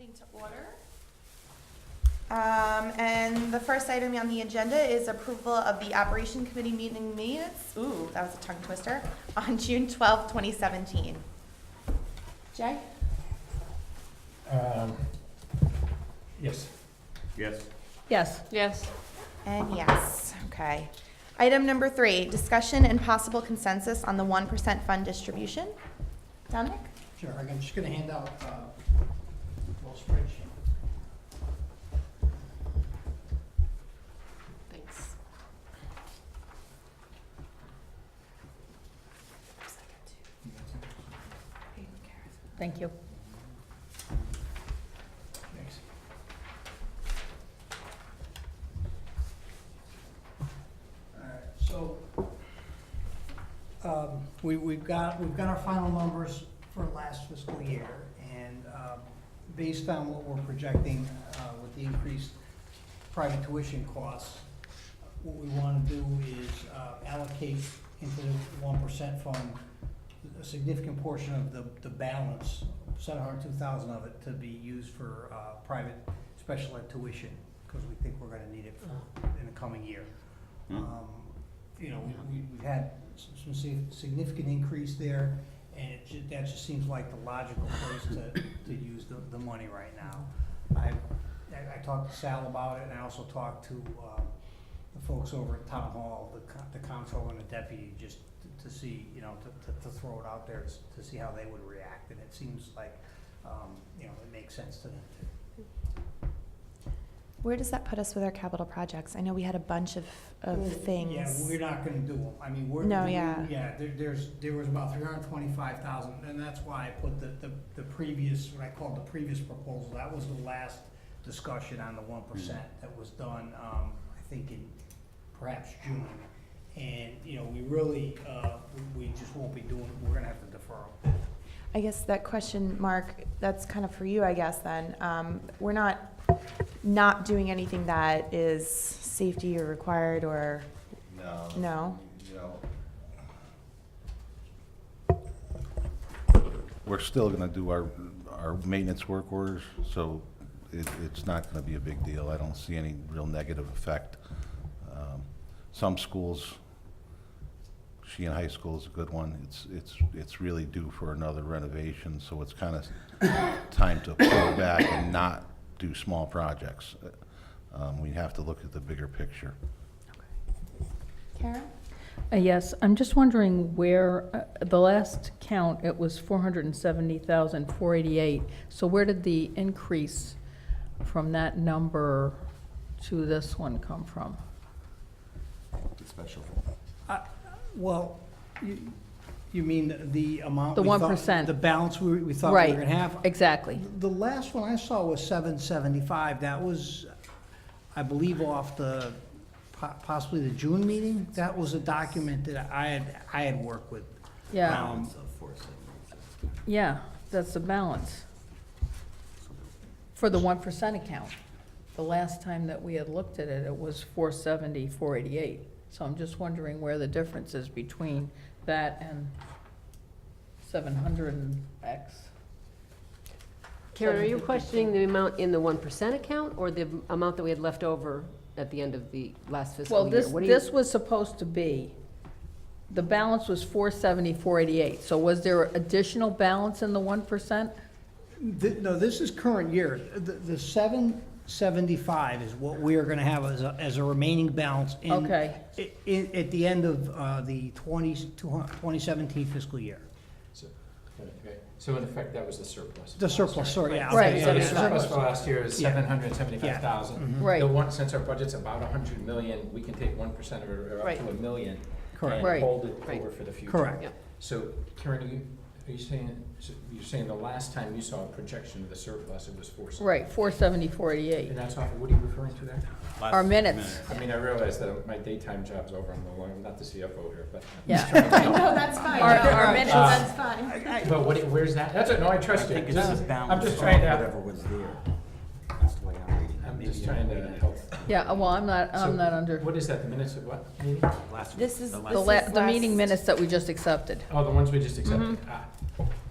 meeting to order. And the first item on the agenda is approval of the Operation Committee meeting minutes. Ooh, that was a tongue twister. On June 12th, 2017. Jay? Yes. Yes. Yes. Yes. And yes, okay. Item number 3, discussion and possible consensus on the 1% fund distribution. Dominic? Sure, I'm just gonna hand out a little spreadsheet. Thanks. Thank you. Thanks. Alright, so, we've got our final numbers for last fiscal year, and, based on what we're projecting, with the increased private tuition costs, what we wanna do is, allocate into the 1% fund a significant portion of the balance, $702,000 of it, to be used for private special ed tuition, because we think we're gonna need it in the coming year. You know, we've had some significant increase there, and that just seems like the logical place to use the money right now. I talked to Sal about it, and I also talked to the folks over at Town Hall, the comptroller and the deputy, just to see, you know, to throw it out there to see how they would react, and it seems like, you know, it makes sense to them too. Where does that put us with our capital projects? I know we had a bunch of things. Yeah, we're not gonna do them, I mean, No, yeah. Yeah, there was about 325,000, and that's why I put the previous, what I called the previous proposal, that was the last discussion on the 1% that was done, I think in perhaps June. And, you know, we really, we just won't be doing, we're gonna have to defer them. I guess that question, Mark, that's kind of for you, I guess, then. We're not doing anything that is safety or required or, No. no? You know, we're still gonna do our maintenance work orders, so it's not gonna be a big deal. I don't see any real negative effect. Some schools, Sheehan High School is a good one. It's really due for another renovation, so it's kind of time to pull back and not do small projects. We have to look at the bigger picture. Karen? Yes, I'm just wondering where, the last count, it was 470,488. So where did the increase from that number to this one come from? The special. Well, you mean the amount? The we thought- 1%. The balance we thought we were Right, gonna have? exactly. The last one I saw was 775, that was, I believe, off the, possibly the June meeting? That was a document that I had worked with. Yeah, yeah, that's the balance. For the 1% account. The last time that we had looked at it, it was 470, 488. So I'm just wondering where the difference is between that and 700 and X. Karen, are you 752. questioning the amount in the 1% account or the amount that we had left over at the end of the last fiscal Well, year? this, What do you- this was supposed to be, the balance was 470, 488. So was there additional balance in the 1%? No, this is current year. The 775 is what we are gonna have as a remaining balance in. Okay. At the end of the 2017 fiscal year. So in effect, that was the surplus. The surplus, sorry, yeah. Right, okay, So the yeah, surplus yeah. for last year is Yeah. 775,000. Right. The one, since our budget's about 100 million, we can take 1% of it, or up Right. to $1 million. Correct. Right. And hold it Right. over for the future. Correct. Yep. So Karen, are you saying, so you're saying the last time you saw a projection of the surplus, it was 470? Right, 470, 488. And that's off, what are you referring to there? Our minutes, I mean, I realize that my daytime job's over, I'm not the CFO here, but. yeah. No, that's fine. Our minutes- That's fine. But where's that? That's it, no, I trust you. I think it's This the is- balance I'm just of trying to, whatever was there. That's the way I'm reading it. I'm Maybe just trying to help. Yeah, well, I'm not So under, What is that, the minutes of what meeting? Last- This is- the this last- is the meeting last- minutes that we just accepted. Oh, the ones we just accepted.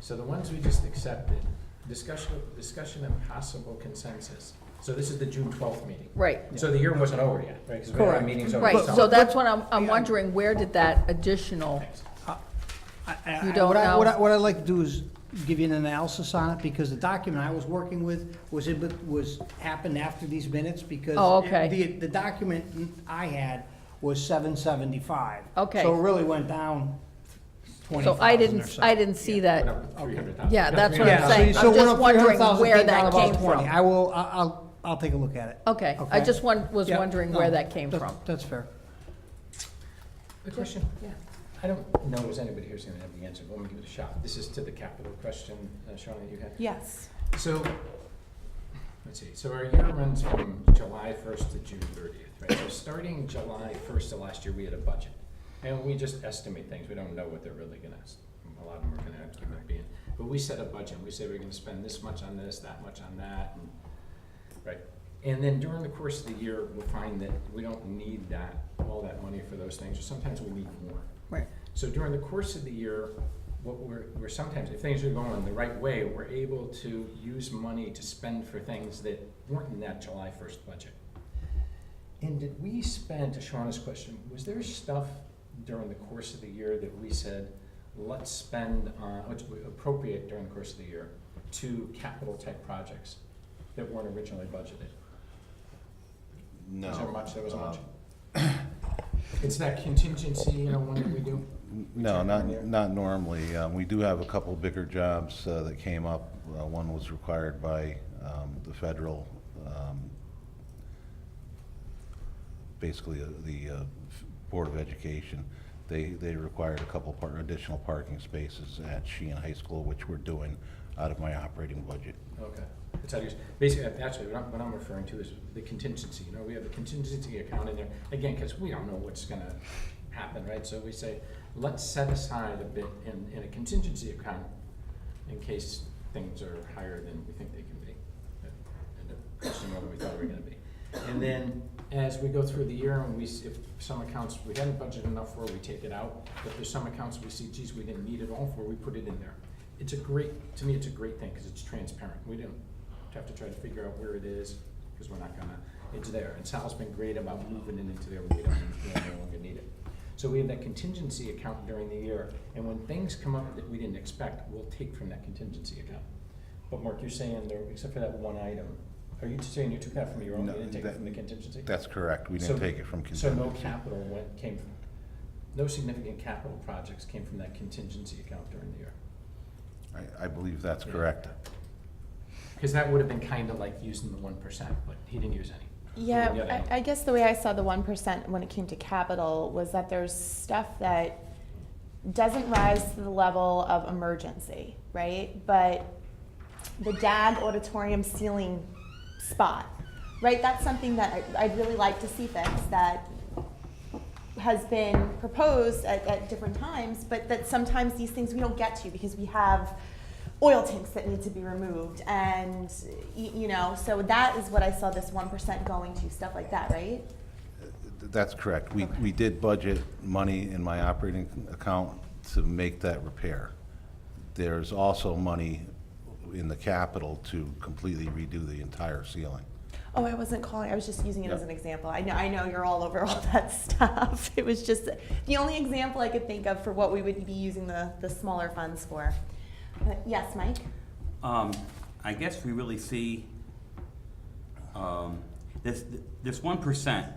So the ones we just accepted, discussion and possible consensus. So this is the June 12th meeting. Right, So the year wasn't over yet, right? Because we had our Correct. meetings over right, the so summer. that's what I'm wondering, where did that additional, You don't know? What I'd like to do is give you an analysis on it, because the document I was working with happened after these minutes, because Oh, okay. the document I had was 775. Okay. So it really went down so 20,000 or so. I didn't see that. Went up 300,000. Yeah, No, that's what I'm 300,000. saying. So I'm it went just up wondering 300,000, where came down that about came 20. from. I will, I'll take a look at it. Okay, I Okay. just was Yeah, wondering no, where that came that's- from. That's fair. The question, I don't know, is anybody here's gonna have the answer, but let me give it a shot. This is to the capital question, Shauna, that you had. Yes. So, let's see, so our year runs from July 1st to June 30th, right? So starting July 1st of last year, we had a budget. And we just estimate things, we don't know what they're really gonna, a lot of them are gonna end up being. But we set a budget, we say we're gonna spend this much on this, that much on that, and, right? And then during the course of the year, we'll find that we don't need all that money for those things, or sometimes we need more. Right. So during the course of the year, what we're sometimes, if things are going the right way, we're able to use money to spend for things that weren't in that July 1st budget. And did we spend, to Shauna's question, was there stuff during the course of the year that we said, let's spend on, which we appropriate during the course of the year, to capital type projects that weren't originally budgeted? No. Was there much? There wasn't much? It's that contingency, one that we do? No, check every year. not normally. We do have a couple bigger jobs that came up. One was required by the federal, basically the Board of Education. They required a couple additional parking spaces at Sheehan High School, which we're doing out of my operating budget. Okay. That's how you, basically, actually, what I'm referring to is the contingency, we have a contingency account in there, again, because we don't know what's gonna happen, right? So we say, let's set aside a bit in a contingency account in case things are higher than we think they can be, and the question whether we thought they were gonna be. And then, as we go through the year, and if some accounts we hadn't budgeted enough for, we take it out. If there's some accounts we see, geez, we didn't need it all for, we put it in there. To me, it's a great thing, because it's transparent. We don't have to try to figure out where it is, because we're not gonna, it's there. And Sal's been great about moving it into there when we don't no longer need it. So we have that contingency account during the year, and when things come up that we didn't expect, we'll take from that contingency account. But Mark, you're saying there, except for that one item, are you saying you took that from your own, you No, didn't take it from the contingency? That's correct. We So- didn't take it from So contingency. no capital no significant capital projects came from that contingency account during the year? I believe that's correct. Because that would have been kind of like using the 1%, but he didn't use any. Yeah, I guess the way I saw the 1% when it came to capital was that there's stuff that doesn't rise to the level of emergency, right? But the DAG auditorium ceiling spot, right? That's something that I'd really like to see fixed, that has been proposed at different times, but that sometimes these things we don't get to because we have oil tanks that need to be removed, and so that is what I saw this 1% going to, stuff like that, right? That's correct. We Okay. we did budget money in my operating account to make that repair. There's also money in the capital to completely redo the entire ceiling. Oh, I wasn't calling, I was just using it as Yeah. an example. I know you're all over all that stuff. It was just the only example I could think of for what we would be using the smaller funds for. But yes, Mike? I guess we really see, this 1%,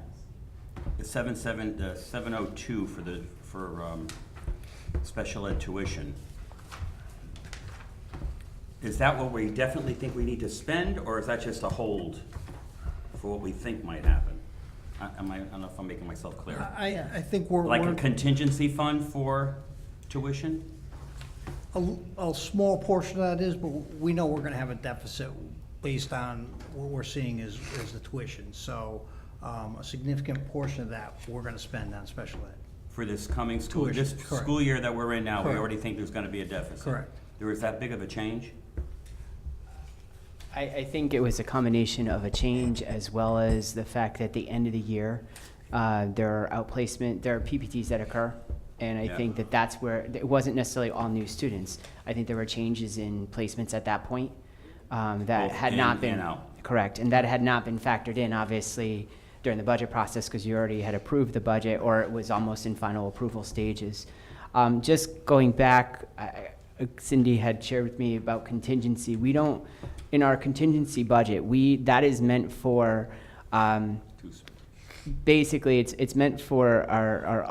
the 702 for special ed tuition. Is that what we definitely think we need to spend, or is that just a hold for what we think might happen? I don't know if I'm making myself clear. I think we're. Like a contingency fund for tuition? A small portion of that is, but we know we're gonna have a deficit based on what we're seeing is the tuition. So, a significant portion of that, we're gonna spend on special ed. For this coming school, Tuition, this correct. school year that we're in now, we Correct. already think there's gonna be a deficit. Correct. There was that big of a change? I think it was a combination of a change as well as the fact that at the end of the year, there are PPTs that occur. And I Yeah. think that's where, it wasn't necessarily all new students. I think there were changes in placements at that point. that Both had in not been. and out. Correct, and that had not been factored in, obviously, during the budget process, because you already had approved the budget, or it was almost in final approval stages. Just going back, Cindy had shared with me about contingency. We don't, in our contingency budget, that is meant for, basically, it's meant for our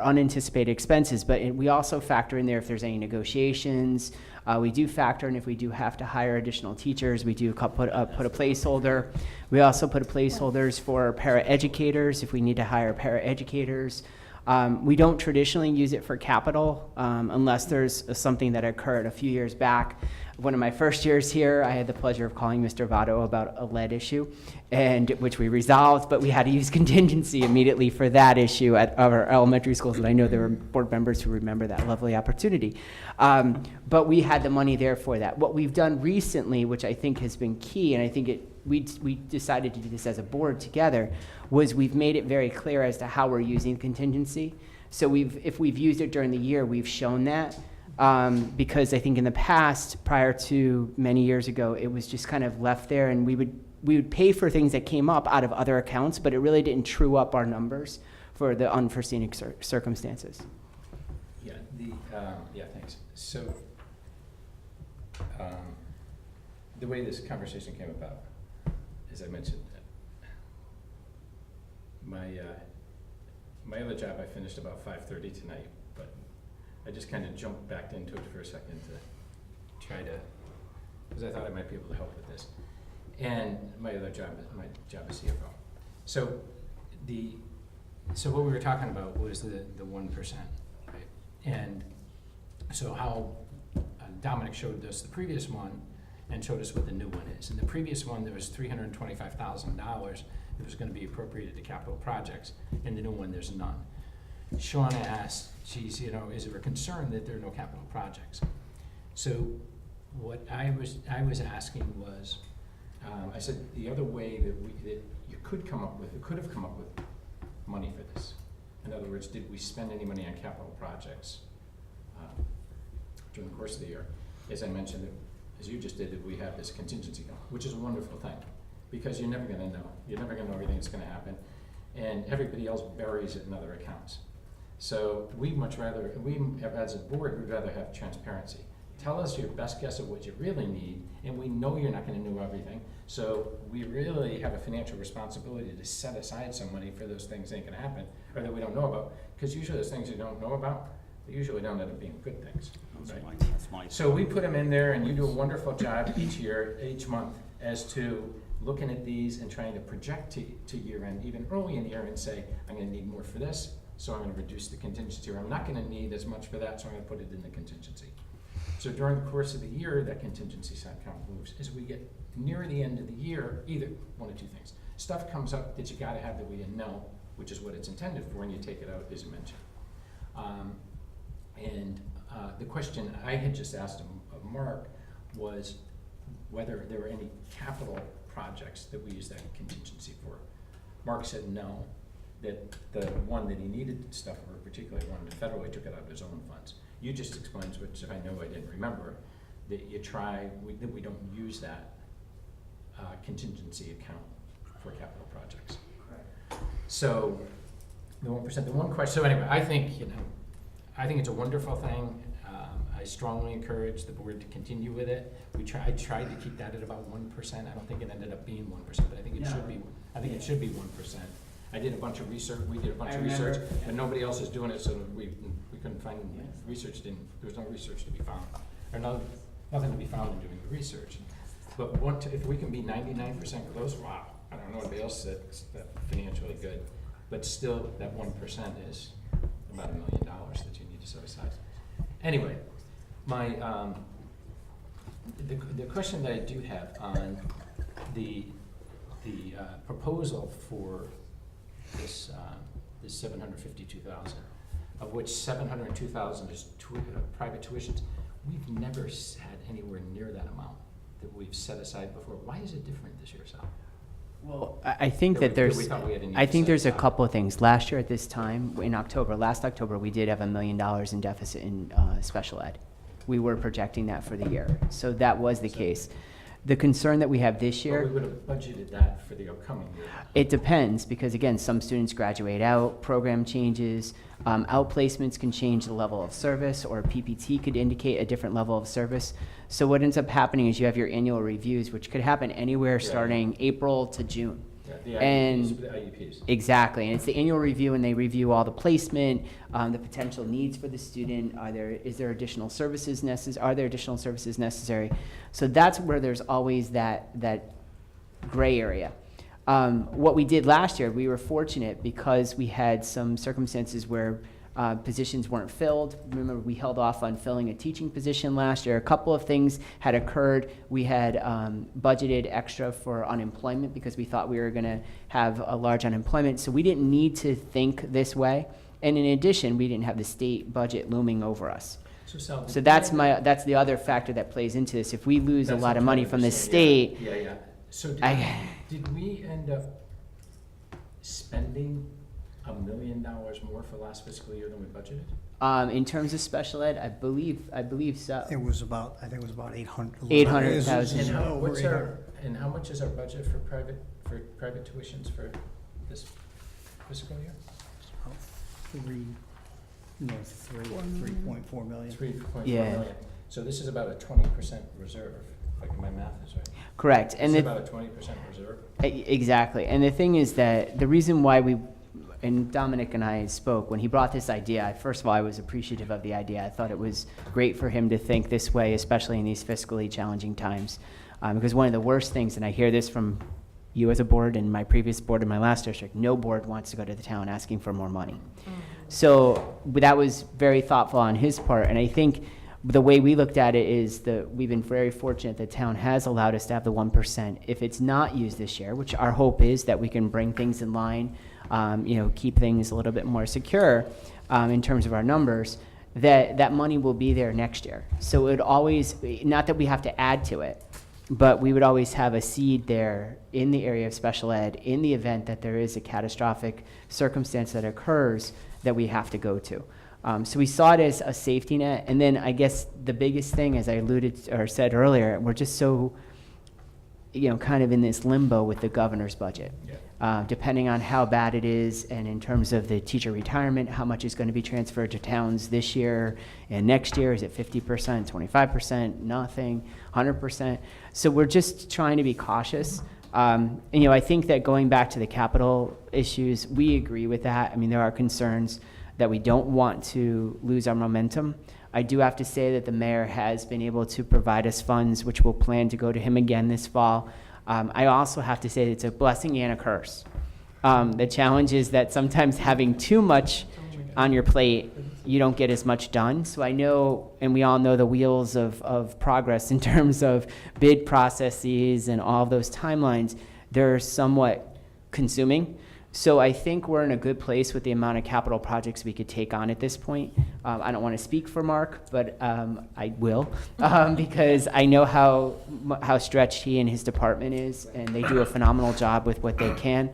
unanticipated expenses, but we also factor in there if there's any negotiations. We do factor in if we do have to hire additional teachers, we do put a placeholder. We also put placeholders for paraeducators, if we need to hire paraeducators. We don't traditionally use it for capital, unless there's something that occurred a few years back. One of my first years here, I had the pleasure of calling Mr. Votto about a lead issue, which we resolved, but we had to use contingency immediately for that issue at our elementary schools, and I know there were board members who remember that lovely opportunity. But we had the money there for that. What we've done recently, which I think has been key, and I think we decided to do this as a board together, was we've made it very clear as to how we're using contingency. So if we've used it during the year, we've shown that. Because I think in the past, prior to many years ago, it was just kind of left there, and we would pay for things that came up out of other accounts, but it really didn't true up our numbers for the unforeseen circumstances. Yeah, thanks. So, the way this conversation came about, as I mentioned, my other job I finished about 5:30 tonight, but I just kind of jumped back into it for a second to try to, because I thought I might be able to help with this. And my other job, my job is CFO. So what we were talking about was the 1%, right? And so how Dominic showed us the previous one and showed us what the new one is. In the previous one, there was $325,000 that was going to be appropriated to capital projects. In the new one, there's none. Shauna asked, geez, is there a concern that there are no capital projects? So what I was asking was, I said the other way that you could have come up with money for this. In other words, did we spend any money on capital projects during the course of the year? As I mentioned, as you just did, that we have this contingency going, which is a wonderful thing, because you're never going to know. You're never going to know everything that's going to happen, and everybody else buries it in other accounts. So as a board, we'd rather have transparency. Tell us your best guess of what you really need, and we know you're not going to know everything. So we really have a financial responsibility to set aside some money for those things that ain't going to happen, or that we don't know about. Because usually those things you don't know about, they usually don't end up being good things. Right? That's my. So we put them in there, and you do a wonderful job each month, as to looking at these and trying to project to year end, even early in the year, and say, I'm going to need more for this, so I'm going to reduce the contingency, or I'm not going to need as much for that, so I'm going to put it in the contingency. So during the course of the year, that contingency side count moves. As we get near the end of the year, either one of two things. Stuff comes up that you got to have that we didn't know, which is what it's intended for, and you take it out, as you mentioned. The question I had just asked of Mark was whether there were any capital projects that we use that contingency for. Mark said no, that the one that he needed stuff for, particularly one in the federal, he took it out of his own funds. You just explained, which if I know I didn't remember, that that we don't use that contingency account for capital projects. Correct. So the 1%, the one question. So anyway, I think it's a wonderful thing. I strongly encourage the board to continue with it. I tried to keep that at about 1%. I don't think it ended up being 1%, but I think it should be. I think it should be 1%. I did a bunch of research. We did a bunch of research, but nobody else is doing it, so we couldn't find research. There was no research to be found, or nothing to be found in doing the research. But if we can be 99% close, wow! I don't know anybody else that's financially good, but still, that 1% is about $1 million that you need to set aside. Anyway, the question that I do have on the proposal for this $752,000, of which $702,000 is private tuitions. We've never had anywhere near that amount that we've set aside before. Why is it different this year, Sal? Well, I think that there's a couple of things. Last year at this time, last October, we did have $1 million in deficit in special ed. We were projecting that for the year. So that was the case. The concern that we have this But year, we would have budgeted that for the upcoming year. it depends, because again, some students graduate out, program changes, outplacements can change the level of service, or PPT could indicate a different level of service. So what ends up happening is you have your annual reviews, which could happen anywhere Yeah. starting April to June. Yeah, the And- IEPs, the IEPs. Exactly, and it's the annual review, and they review all the placement, the potential needs for the student. Is there additional services are there additional services necessary? So that's where there's always that gray area. What we did last year, we were fortunate because we had some circumstances where positions weren't filled. Remember, we held off on filling a teaching position last year. A couple of things had occurred. We had budgeted extra for unemployment because we thought we were going to have a large unemployment. So we didn't need to think this way. And in addition, we didn't have the state budget looming over us. So Sal, did So we that's end up- that's the other factor that plays into this. If we lose a That's lot what of I'm money trying from to the understand, state, Yeah, yeah. So did we end up spending $1 million more for last fiscal year than we budgeted? in terms of special ed, I believe so. It was about, I think it was about 800. 800,000. And how, Over what's 800. our, and how much is our budget for private tuitions for this fiscal year? Three, no, 3.4 million. 3.4 Yeah. million. So this is about a 20% reserve, if my math is right. Correct. It's And the, about a 20% reserve. exactly. And the thing is that the reason why and Dominic and I spoke, when he brought this idea, first of all, I was appreciative of the idea. I thought it was great for him to think this way, especially in these fiscally challenging times. Because one of the worst things, and I hear this from you as a board and my previous board in my last district, no board wants to go to the town asking for more money. So that was very thoughtful on his part, and I think the way we looked at it is that we've been very fortunate the town has allowed us to have the 1%. If it's not used this year, which our hope is that we can bring things in line, keep things a little bit more secure in terms of our numbers, that money will be there next year. So it would always, not that we have to add to it, but we would always have a seed there in the area of special ed in the event that there is a catastrophic circumstance that occurs that we have to go to. So we saw it as a safety net. And then I guess the biggest thing, as I alluded or said earlier, we're just so, kind of in this limbo with the governor's budget. Yeah. Depending on how bad it is, and in terms of the teacher retirement, how much is going to be transferred to towns this year and next year? Is it 50%, 25%, nothing, 100%? So we're just trying to be cautious. I think that going back to the capital issues, we agree with that. I mean, there are concerns that we don't want to lose our momentum. I do have to say that the mayor has been able to provide us funds, which we'll plan to go to him again this fall. I also have to say that it's a blessing and a curse. The challenge is that sometimes having too much on your plate, you don't get as much done. So I know, and we all know the wheels of progress in terms of bid processes and all of those timelines, they're somewhat consuming. So I think we're in a good place with the amount of capital projects we could take on at this point. I don't want to speak for Mark, but I will, because I know how stretched he and his department is, and they do a phenomenal job with what they can.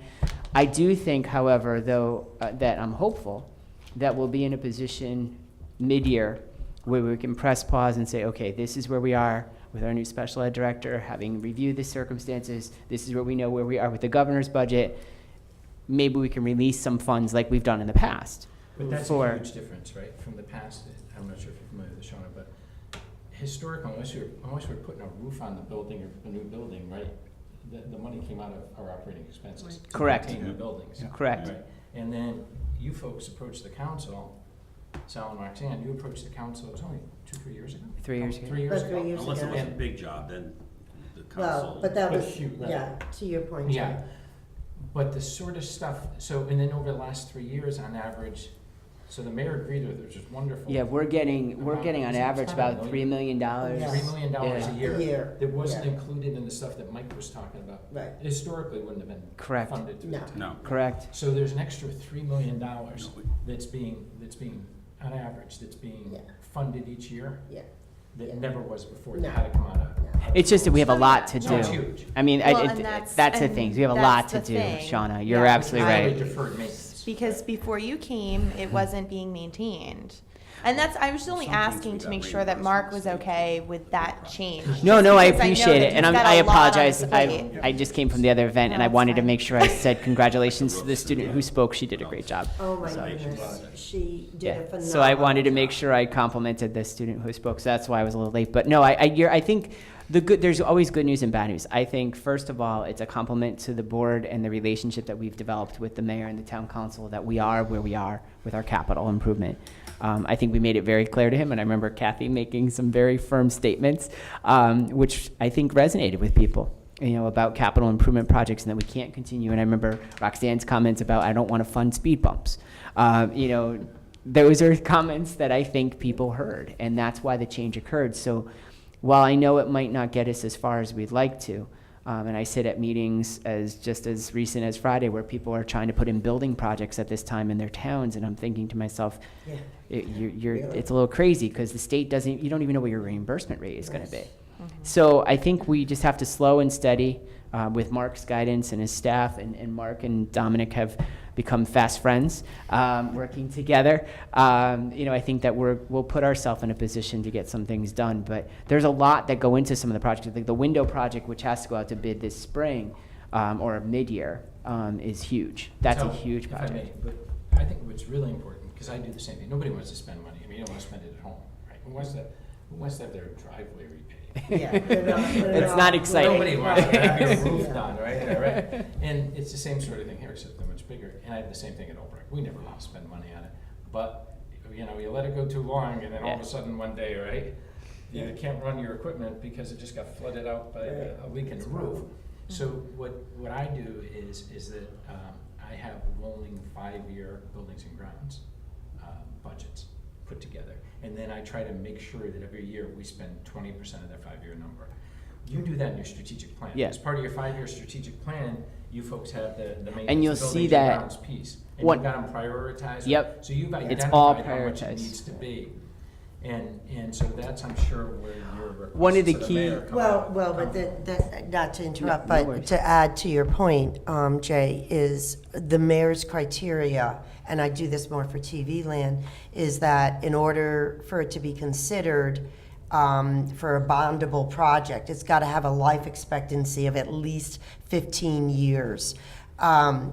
I do think, however, though, that I'm hopeful that we'll be in a position mid-year where we can press pause and say, okay, this is where we are with our new special ed director, having reviewed the circumstances. This is where we know where we are with the governor's budget. Maybe we can release some funds like we've done in the past. But that's for- a huge difference, right, from the past. I'm not sure if you're familiar with Shawna, but historically, unless we're putting a roof on the building or a new building, right, the money came out of our operating expenses. to Correct. maintain the buildings. Correct. Right. And then you folks approached the council, Sal and Roxanne, you approached the council, it was only 2-3 years ago? 3 years ago. 3 years About ago? 3 years Unless it ago. was a big job, then the Well, council. but that was, Huge, right. yeah, to your point, Yeah, John. but the sort of stuff, so, and then over the last 3 years on average, so the mayor agreed with it, which is wonderful. Yeah, we're getting on average about $3 million. Yeah. $3 million a Yeah. year. A year, That wasn't yeah. included in the stuff that Mike was talking about. Right. Historically wouldn't have been Correct. funded through the No. town. No. Correct. So there's an extra $3 million that's being, on average, that's being Yeah. funded each year Yeah, that Yeah. never was before, No. that had to come out of. no. It's just that we have a lot to No, it's do. huge. I mean, Well, and that's- that's the and thing. We have a lot that's to the do, thing. Shauna. You're Yeah. absolutely Highway right. deferred maintenance. Because before you came, it wasn't being maintained. And that's, I was only Some things asking we to got make sure that Mark was reimbursed. okay with that change. No, just no, I because know appreciate that it, and he's got I a lot on apologize. his plate. I just came from the other event, and No, I that's wanted to fine. make sure I said congratulations to the student who spoke. She did a great job. Oh my So- goodness, she did a Yeah, phenomenal so I wanted to make job. sure I complimented the student who spoke, so that's why I was a little late. But no, I think there's always good news and bad news. I think, first of all, it's a compliment to the board and the relationship that we've developed with the mayor and the town council that we are where we are with our capital improvement. I think we made it very clear to him, and I remember Kathy making some very firm statements, which I think resonated with people, about capital improvement projects and that we can't continue. And I remember Roxanne's comments about, I don't want to fund speed bumps. Those are comments that I think people heard, and that's why the change occurred. So while I know it might not get us as far as we'd like to, and I sit at meetings just as recent as Friday where people are trying to put in building projects at this time in their towns, and I'm thinking to myself, Yeah. it's a little crazy because the state you don't even know what your reimbursement rate is going to be. So I think we just have to slow and steady with Mark's guidance and his staff, and Mark and Dominic have become fast friends, working together. I think that we'll put ourselves in a position to get some things done, but there's a lot that go into some of the projects. Like the window project, which has to go out to bid this spring, or mid-year, is huge. That's a So, huge if I project. may, but I think what's really important, because I do the same thing, nobody wants to spend money, I mean, you don't want to spend it at home, right? Who wants to have their driveway repaid? Yeah, they're they're It's not exciting. Nobody wants to have your roof done, right? Yeah, right? And it's the same sort of thing here, except they're much bigger. And I have the same thing at Albrecht. We never want to spend money on it. But, you let it go too long, and then all of a sudden one day, right? You can't run your equipment because it just got flooded out by a leak in the roof. So what I do is that I have rolling 5-year buildings and grounds budgets put together. And then I try to make sure that every year we spend 20% of that 5-year number. You do that in your strategic plan. Yeah. As part of your 5-year strategic plan, you folks have the maintenance And you'll and see buildings and that grounds piece. And what- you've got them prioritized. Yep. So you've It's all identified how much it prioritized. needs to be. And so that's, I'm sure, where your One of the requests to key- mayor come Well, come but not to interrupt, No but worries. to add to your point, Jay, is the mayor's criteria, and I do this more for TV land, is that in order for it to be considered for a bondable project, it's got to have a life expectancy of at least 15 years.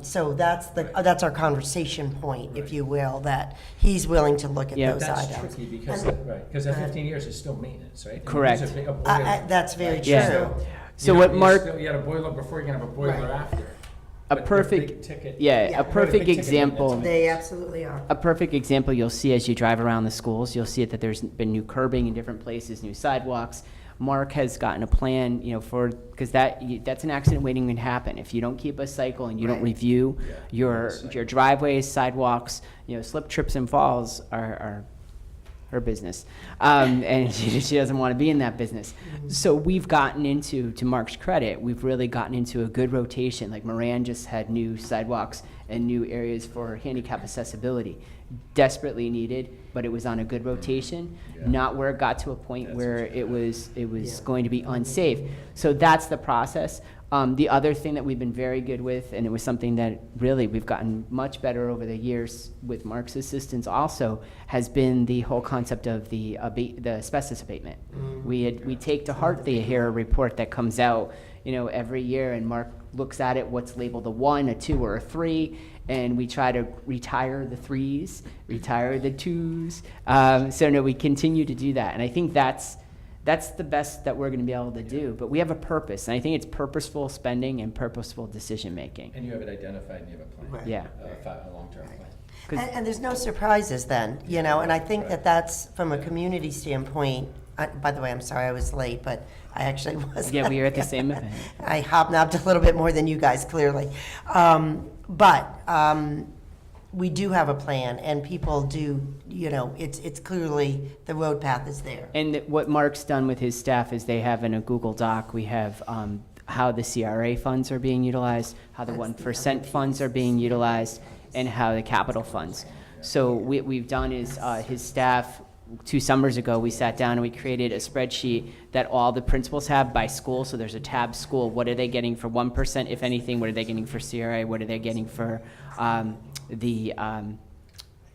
So that's our conversation point, if you will, that he's willing to look at Yeah. those That's items. tricky because, because that 15 years is still maintenance, right? And Correct. these are a boiler, That's very right? true. Yeah. So You what know, Mark- You had a boiler before, you're gonna have a boiler Right. after. A But they're perfect, big ticket- yeah, Yeah. a perfect Big ticket example. maintenance. They absolutely are. A perfect example you'll see as you drive around the schools, you'll see that there's been new curbing in different places, new sidewalks. Mark has gotten a plan, because that's an accident waiting to happen. If you don't keep a cycle and you don't Right. review Yeah, your cycle. your driveways, sidewalks, slip, trips, and falls are her business, and she doesn't want to be in that business. So we've gotten into, to Mark's credit, we've really gotten into a good rotation. Like Moran just had new sidewalks and new areas for handicap accessibility, desperately needed, but it was on a good rotation, Yeah. not where it got to a point That's where what you it got. was Yeah. going to be unsafe. So that's the process. The other thing that we've been very good with, and it was something that really we've gotten much better over the years with Mark's assistance also, has been the whole concept of the asbestos abatement. We take to heart the HERA report that comes out, every year, and Mark looks at it, what's labeled a 1, a 2, or a 3, and we try to retire the 3s, retire the 2s. So no, we continue to do that, and I think that's the best that we're going to be able to do. But we have a purpose, and I think it's purposeful spending and purposeful decision-making. And you have it identified and you have a plan. Right. Yeah. A long-term plan. 'Cause- And there's no surprises then, and I think that that's, from a community standpoint, by the way, I'm sorry I was late, but I actually was. Yeah, we were at the same event. I hobnobbed a little bit more than you guys, clearly. But we do have a plan, and people do, it's clearly, the road path is there. And what Mark's done with his staff is they have in a Google Doc, we have how the CRA funds are being utilized, how the That's 1% funds are being utilized, and how the capital funds. So what we've done is his staff, 2 summers ago, we sat down and we created a spreadsheet that all the principals have by school. So there's a tab school. What are they getting for 1%, if anything? What are they getting for CRA? What are they getting for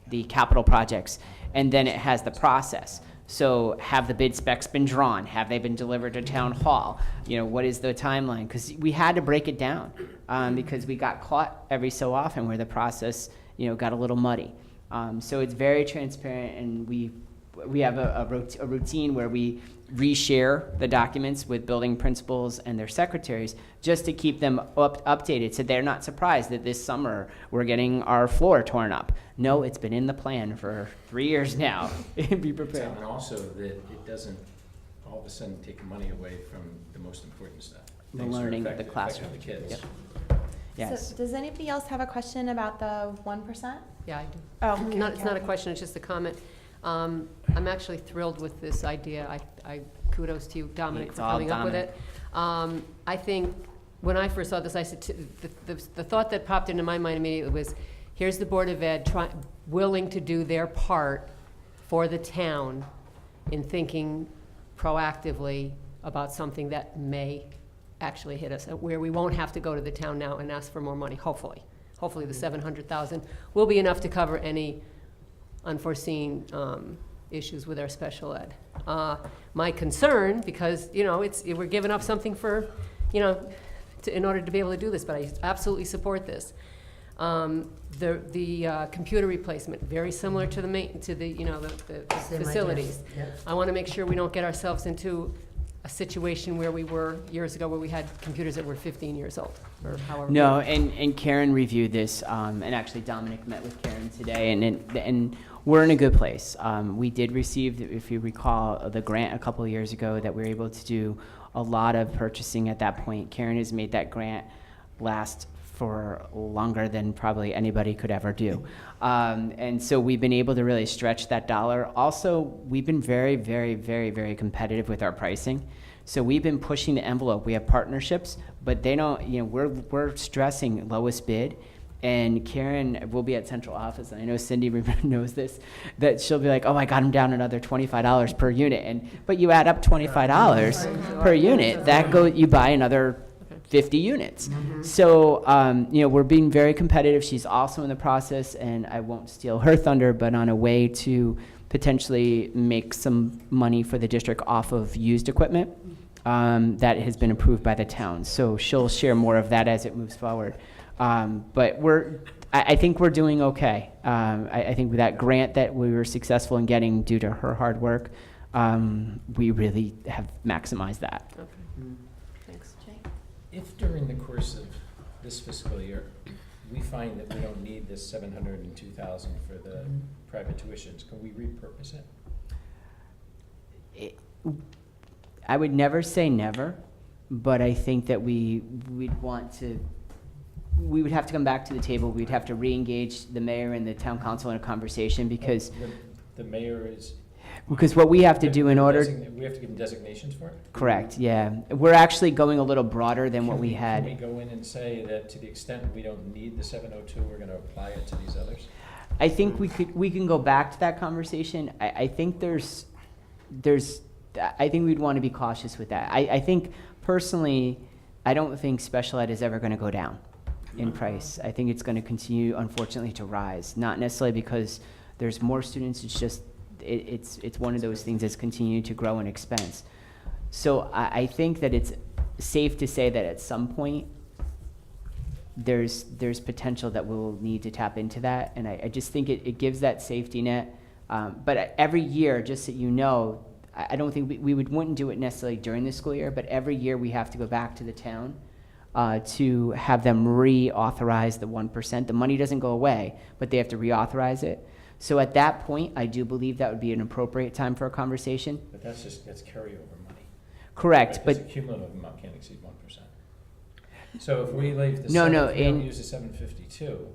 the capital projects, and then it has the process. So have the bid specs been drawn? Have they been delivered to town hall? You know, what is the timeline? Because we had to break it down, because we got caught every so often where the process, you know, got a little muddy. So it's very transparent, and we have a routine where we reshare the documents with building principals and their secretaries just to keep them updated, so they're not surprised that this summer we're getting our floor torn up. No, it's been in the plan for 3 years now. Be prepared. And also that it doesn't all of a sudden take money away from the most important stuff. The Things that learning, affect the classroom. The kids. Yep. Yes. So does anybody else have a question about the 1%? Yeah, I do. Oh, okay. It's not a question, it's just a comment. I'm actually thrilled with this idea. I kudos to you, Dominic, It's for all coming up with it. I think, when I first saw this, I said, the thought that popped into my mind immediately was, here's the Board of Ed willing to do their part for the town in thinking proactively about something that may actually hit us, where we won't have to go to the town now and ask for more money, hopefully. Hopefully the 700,000 will be enough to cover any unforeseen issues with our special ed. My concern, because, you know, we're giving up something for, you know, in order to be able to do this, but I absolutely support this. The computer replacement, very similar to the you know, the facilities. Yep. I want to make sure we don't get ourselves into a situation where we were years ago, where we had computers that were 15 years old, or however. No, and Karen reviewed this, and actually Dominic met with Karen today, and we're in a good place. We did receive, if you recall, the grant a couple of years ago that we were able to do a lot of purchasing at that point. Karen has made that grant last for longer than probably anybody could ever do. And so we've been able to really stretch that dollar. Also, we've been very, very, very, very competitive with our pricing. So we've been pushing the envelope. We have partnerships, but they don't, you know, we're stressing lowest bid. And Karen will be at central office, and I know Cindy knows this, that she'll be like, oh, I got him down another $25 per unit. But you add up $25 per unit, you buy another 50 units. So, you know, we're being very competitive. She's also in the process, and I won't steal her thunder, but on a way to potentially make some money for the district off of used equipment that has been approved by the town. So she'll share more of that as it moves forward. But I think we're doing okay. I think with that grant that we were successful in getting due to her hard work, we really have maximized that. Okay, thanks. If during the course of this fiscal year, we find that we don't need this 702,000 for the private tuitions, can we repurpose it? I would never say never, but I think that we would have to come back to the table. We'd have to re-engage the mayor and the town council in a conversation, because The mayor is. what we have to do in order. We have to give them designations for it? Correct, yeah. We're actually going a little broader than what we Can we had. go in and say that to the extent we don't need the 702, we're gonna apply it to these others? I think we can go back to that conversation. I think I think we'd want to be cautious with that. I think personally, I don't think special ed is ever going to go down in price. I think it's going to continue, unfortunately, to rise. Not necessarily because there's more students, it's just, it's one of those things that's continuing to grow in expense. So I think that it's safe to say that at some point, there's potential that we'll need to tap into that, and I just think it gives that safety net. But every year, just so you know, I don't think we wouldn't do it necessarily during the school year, but every year we have to go back to the town to have them reauthorize the 1%. The money doesn't go away, but they have to reauthorize it. So at that point, I do believe that would be an appropriate time for a conversation. But that's carryover money. Correct, Right, 'cause but the cumulative amount can't exceed 1%. So if we leave the if we don't use the 752,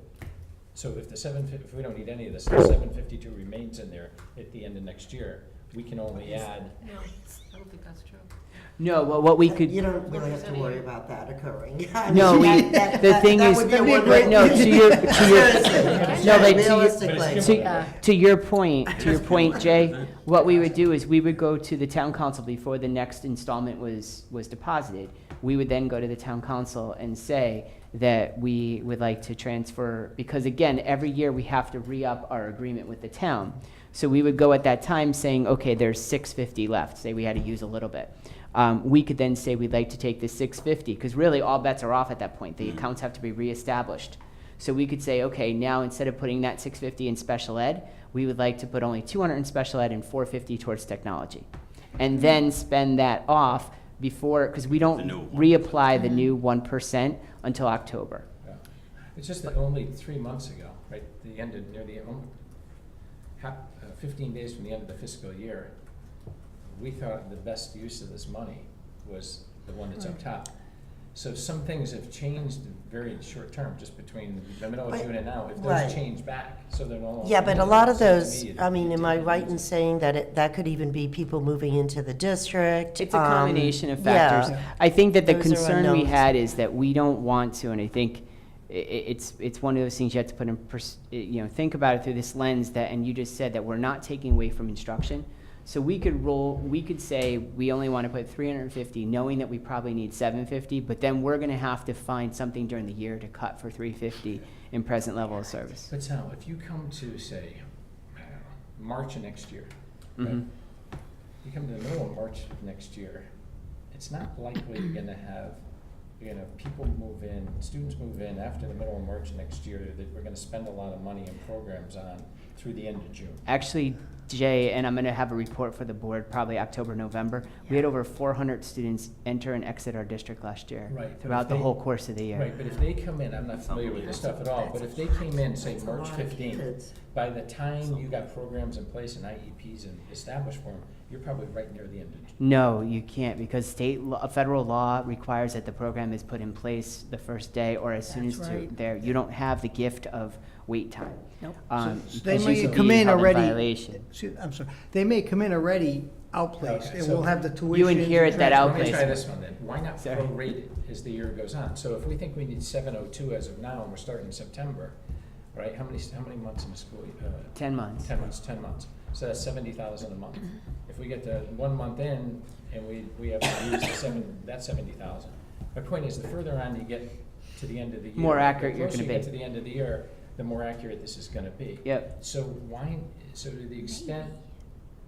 so if we don't need any of this, the 752 remains in there at the end of next year, we can only add. No, I don't think that's true. no, well, what we could. You don't really have to worry about that occurring. No, the thing is, would be a wonderful- no, to your, no, but Realistically. to your point, Jay, what we would do is we would go to the town council before the next installment was deposited. We would then go to the town council and say, that we would like to transfer, because again, every year we have to re-up our agreement with the town. So we would go at that time saying, okay, there's 650 left, say we had to use a little bit. We could then say we'd like to take the 650, because really all bets are off at that point. The accounts have to be reestablished. So we could say, okay, now instead of putting that 650 in special ed, we would like to put only 200 in special ed and 450 towards technology. And then spend that off before, because we The don't new 1%. reapply the new 1% until October. Yeah. It's just that only 3 months ago, right, the end of, near the, 15 days from the end of the fiscal year, we thought the best use of this money was the one that's up top. So some things have changed very short term, just between the middle of But- June and now, if right. those change back, so they're no longer. Yeah, but a lot of needed, it those, seems to me I mean, you am I take right it in easy. saying that that could even be people moving into the district? It's a combination of yeah. factors. I think that the Those are concern we unknowns. had is that we don't want to, and I think it's one of those things you have to put in, think about it through this lens that, and you just said that we're not taking away from instruction. So we could say we only want to put 350, knowing that we probably need 750, but then we're going to have to find something during the year to cut for 350 in present level of service. But Sal, if you come to, say, I don't know, March of next year, right? Mhm. You come to the middle of March of next year, it's not likely you're gonna have people move in, students move in after the middle of March next year that we're gonna spend a lot of money in programs on through the end of June. Actually, Jay, and I'm going to have a report for the board probably October, November. We had over 400 students enter and exit our district last year. Right, but Throughout if the they- whole course of the year. Right, but if they come in, I'm not familiar with this stuff at all, but if they came in, say, That's a March lot of 15th, kids. by the time you got programs in place and IEPs and established for them, you're probably right near the end of June. No, you can't, because federal law requires that the program is put in place the first day or as soon as That's to right. there. You don't have the gift of wait time. Nope. So they because may you could come be in held already. violation. I'm sorry, they may come in already outplaced, Okay, and so we'll have the tuition. You inherit that Let me outplacement. try this one then. Why not Sorry. prorate it as the year goes on? So if we think we need 702 as of now, and we're starting in September, right, how many months in the school? 10 months. 10 months, 10 months. So that's 70,000 a month. If we get to 1 month in, and we have to use that's 70,000. My point is, the further on you get to the end of the year. More accurate you're The closer gonna you get be. to the end of the year, the more accurate this is gonna be. Yep. So so to the extent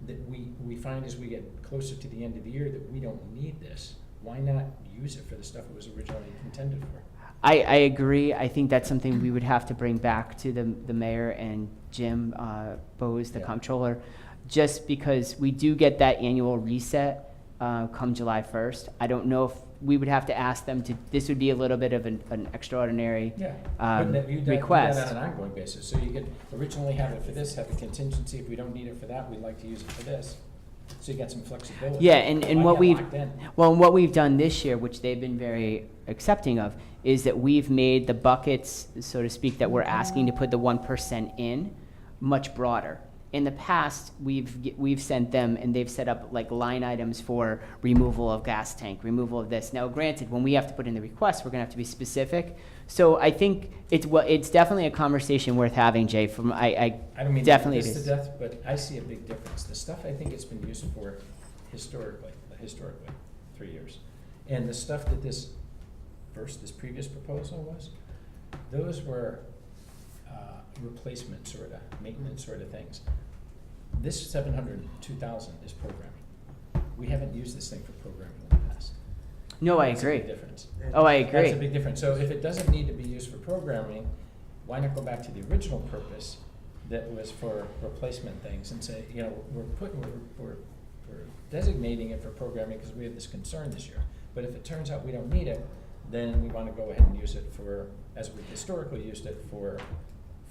that we find as we get closer to the end of the year that we don't need this, why not use it for the stuff it was originally intended for? I agree. I think that's something we would have to bring back to the mayor and Jim Bowes, the Yeah. comptroller, just because we do get that annual reset come July 1st. I don't know if we would have to ask them to, this would be a little bit of an extraordinary Yeah. um, But you do request. that on an ongoing basis, so you could originally have it for this, have a contingency, if we don't need it for that, we'd like to use it for this. So you got some flexibility. Yeah, and Why what get we've, locked in? well, and what we've done this year, which they've been very accepting of, is that we've made the buckets, so to speak, that we're asking to put the 1% in, much broader. In the past, we've sent them, and they've set up like line items for removal of gas tank, removal of this. Now, granted, when we have to put in the request, we're gonna have to be specific. So I think it's definitely a conversation worth having, Jay, I don't mean to definitely beat it this is. to death, but I see a big difference. The stuff I think it's been used for historically, 3 years. And the stuff that this previous proposal was, those were replacement sort of, maintenance sort of things. This 702,000 is programming. We haven't used this thing for programming in the past. No, I That's a big agree. difference. Oh, I That's a agree. big difference. So if it doesn't need to be used for programming, why not go back to the original purpose that was for replacement things and say, we're designating it for programming because we have this concern this year. But if it turns out we don't need it, then we want to go ahead and use it for, as we've historically used it for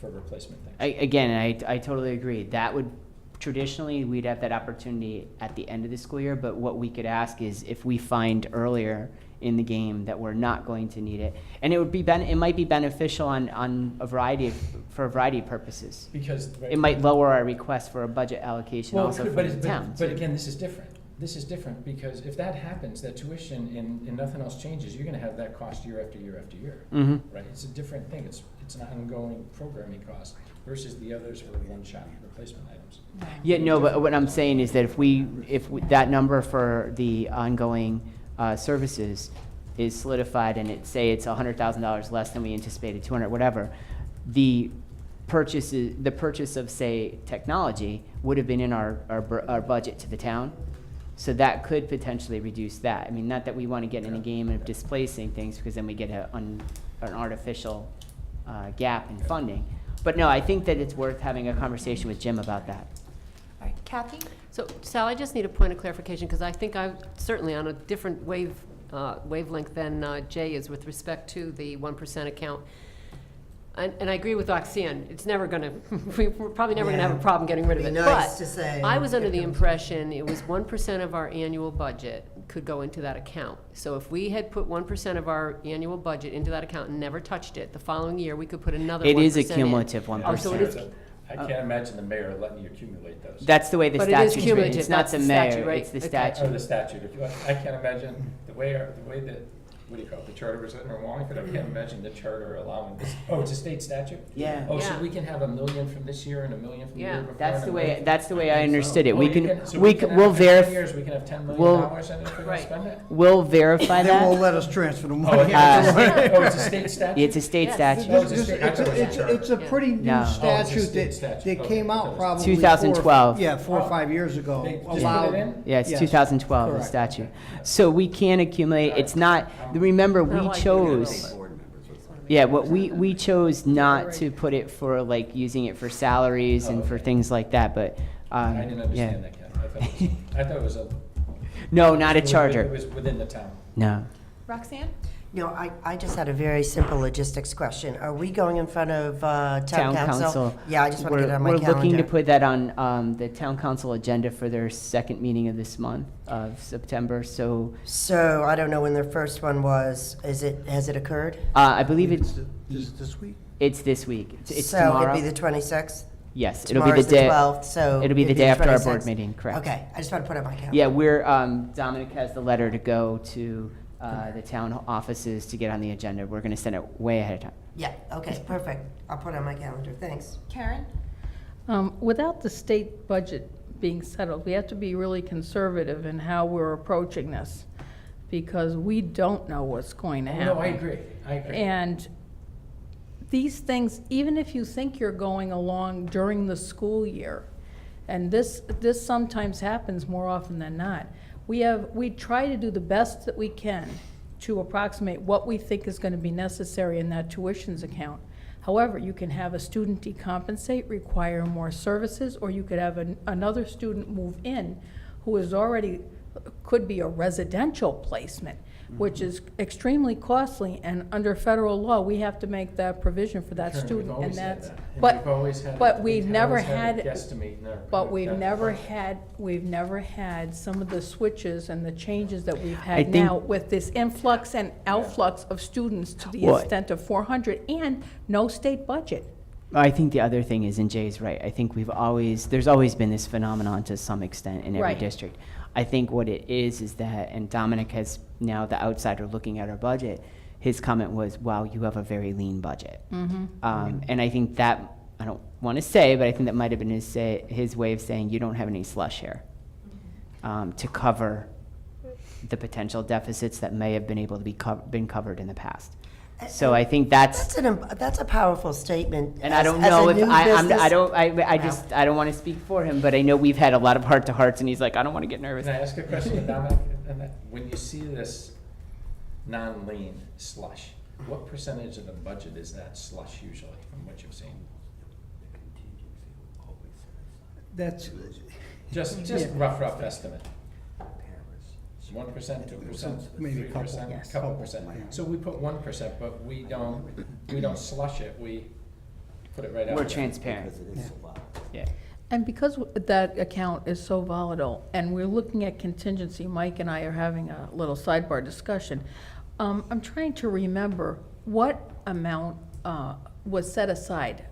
replacement things. I totally agree. That would, traditionally, we'd have that opportunity at the end of the school year, but what we could ask is if we find earlier in the game that we're not going to need it. And it might be beneficial for a variety of purposes. Because. It might lower our request for a budget allocation Well, also for but the town. But again, this is different. This is different because if that happens, that tuition and nothing else changes, you're gonna have that cost year after year after year. Mm-hmm. Right, it's a different thing, it's an ongoing programming cost versus the others were one-shot replacement items. Yeah, no, but what I'm saying is that if that number for the ongoing services is solidified and it's $100,000 less than we anticipated, 200, whatever, the purchase of, say, technology would have been in our budget to the town. So that could potentially reduce that. I mean, not that we want to get in a game of displacing things, because then we get an artificial gap in funding. But no, I think that it's worth having a conversation with Jim about that. All right, Kathy? So Sal, I just need a point of clarification, because I think I'm certainly on a different wavelength than Jay is with respect to the 1% account. And I agree with Oxana, it's never gonna, we're probably never gonna have a Yeah. problem getting rid of Be it. nice But to say I was under it the comes- impression it was 1% of our annual budget could go into that account. So if we had put 1% of our annual budget into that account and never touched it, the following year, we could put another 1% It is a in. cumulative Oh, so it 1%. is, I can't imagine the mayor letting you accumulate those. That's the way the But it is statute's written. cumulative, It's not that's the the mayor, statute, right? it's the Okay. Or statute. the statute, I can't imagine the way that, what do you call it, the charter was written in Wallingford, I can't imagine the charter allowing this, oh, it's a state statute? Yeah. Oh, so Yeah. we can have $1 million from this year and $1 million from the year Yeah. before? That's and the $1 way, million- that's the way I think so. understood it. Oh, We you can, so we can can, we'll after 10 verify, years, we can have $10 million we'll- and if we're gonna Right. spend it? we'll verify They won't that. let us transfer the Oh, money. it's a state statute? It's a state Yes. statute. Oh, it's a state- I thought it was a It's charter. it's a pretty No. new Oh, it's a statute state statute. that Okay. came out probably. 2012. 4 or 5 years ago. They just put it Allowed- in? Yeah, it's Yes. 2012, the Correct. statute. So we can accumulate, it's not, remember, we I like it. chose, Board members, let's- yeah, what we chose not to put it for, like, using it for salaries and for Okay. things like that, but, I didn't yeah. understand that, Ken. I thought it was a. No, not a it was- charter, It was within the town. no. Roxanne? No, I just had a very simple logistics question. Are we going in front of town council? Yeah, I just want to get it on my We're looking to calendar. put that on the town council agenda for their second meeting of this month of September, so So I don't know when their first one was. Has it occurred? I believe it's, This week? it's this week. It's So it'd tomorrow. be the 26th? Yes, it'll be the Tomorrow's the day. 12th, so. It'll be the it'd day after our 26th. board meeting, correct. Okay, I just want to put it on my calendar. Yeah, we're, Dominic has the letter to go to the town offices to get on the agenda. We're gonna send it way ahead of time. Yeah, okay, perfect. I'll put it on my calendar, thanks. Karen? Without the state budget being settled, we have to be really conservative in how we're approaching this, because we don't know what's going to Oh, happen. no, I agree. And these things, even if you think you're going along during the school year, and this sometimes happens more often than not, we try to do the best that we can to approximate what we think is going to be necessary in that tuitions account. However, you can have a student decompensate, require more services, or you could have another student move in who is already, could be a residential placement, which is extremely costly, and under federal law, we have to make that provision for that Karen, we've student, and always had that's, that. And but, we've always had- but we've we've never always had a had, guesstimate in our- but we've our- never had some of the switches and the changes that we've I had think- now with this influx and outflux of students to the Well- extent of 400 and no state budget. I think the other thing is, and Jay's right, I think there's always been this phenomenon to some extent in every Right. district. I think what it is that, and Dominic has, now the outsider looking at our budget, his comment was, wow, you have a very lean budget. And I think that, I don't want to say, but I think that might have been his way of saying, you don't have any slush here to cover the potential deficits that may have been able to be been covered in the past. So I think that's, That's a powerful statement. and I as- don't as a know if, new I business- don't want to speak for him, but I know we've had a lot of heart-to-hearts, and he's like, I don't want to get nervous. Can I ask a question to Dominic? When you see this non-lean slush, what percentage of the budget is that slush usually, from what you've seen? That's, Just rough estimate. 1%, 2%, Maybe a couple. 3%, Yes. couple percent. So we put 1%, but we don't slush it, we put it right out. We're there. transparent. Yeah. And because that account is so volatile, and we're looking at contingency, Mike and I are having a little sidebar discussion. I'm trying to remember what amount was set aside.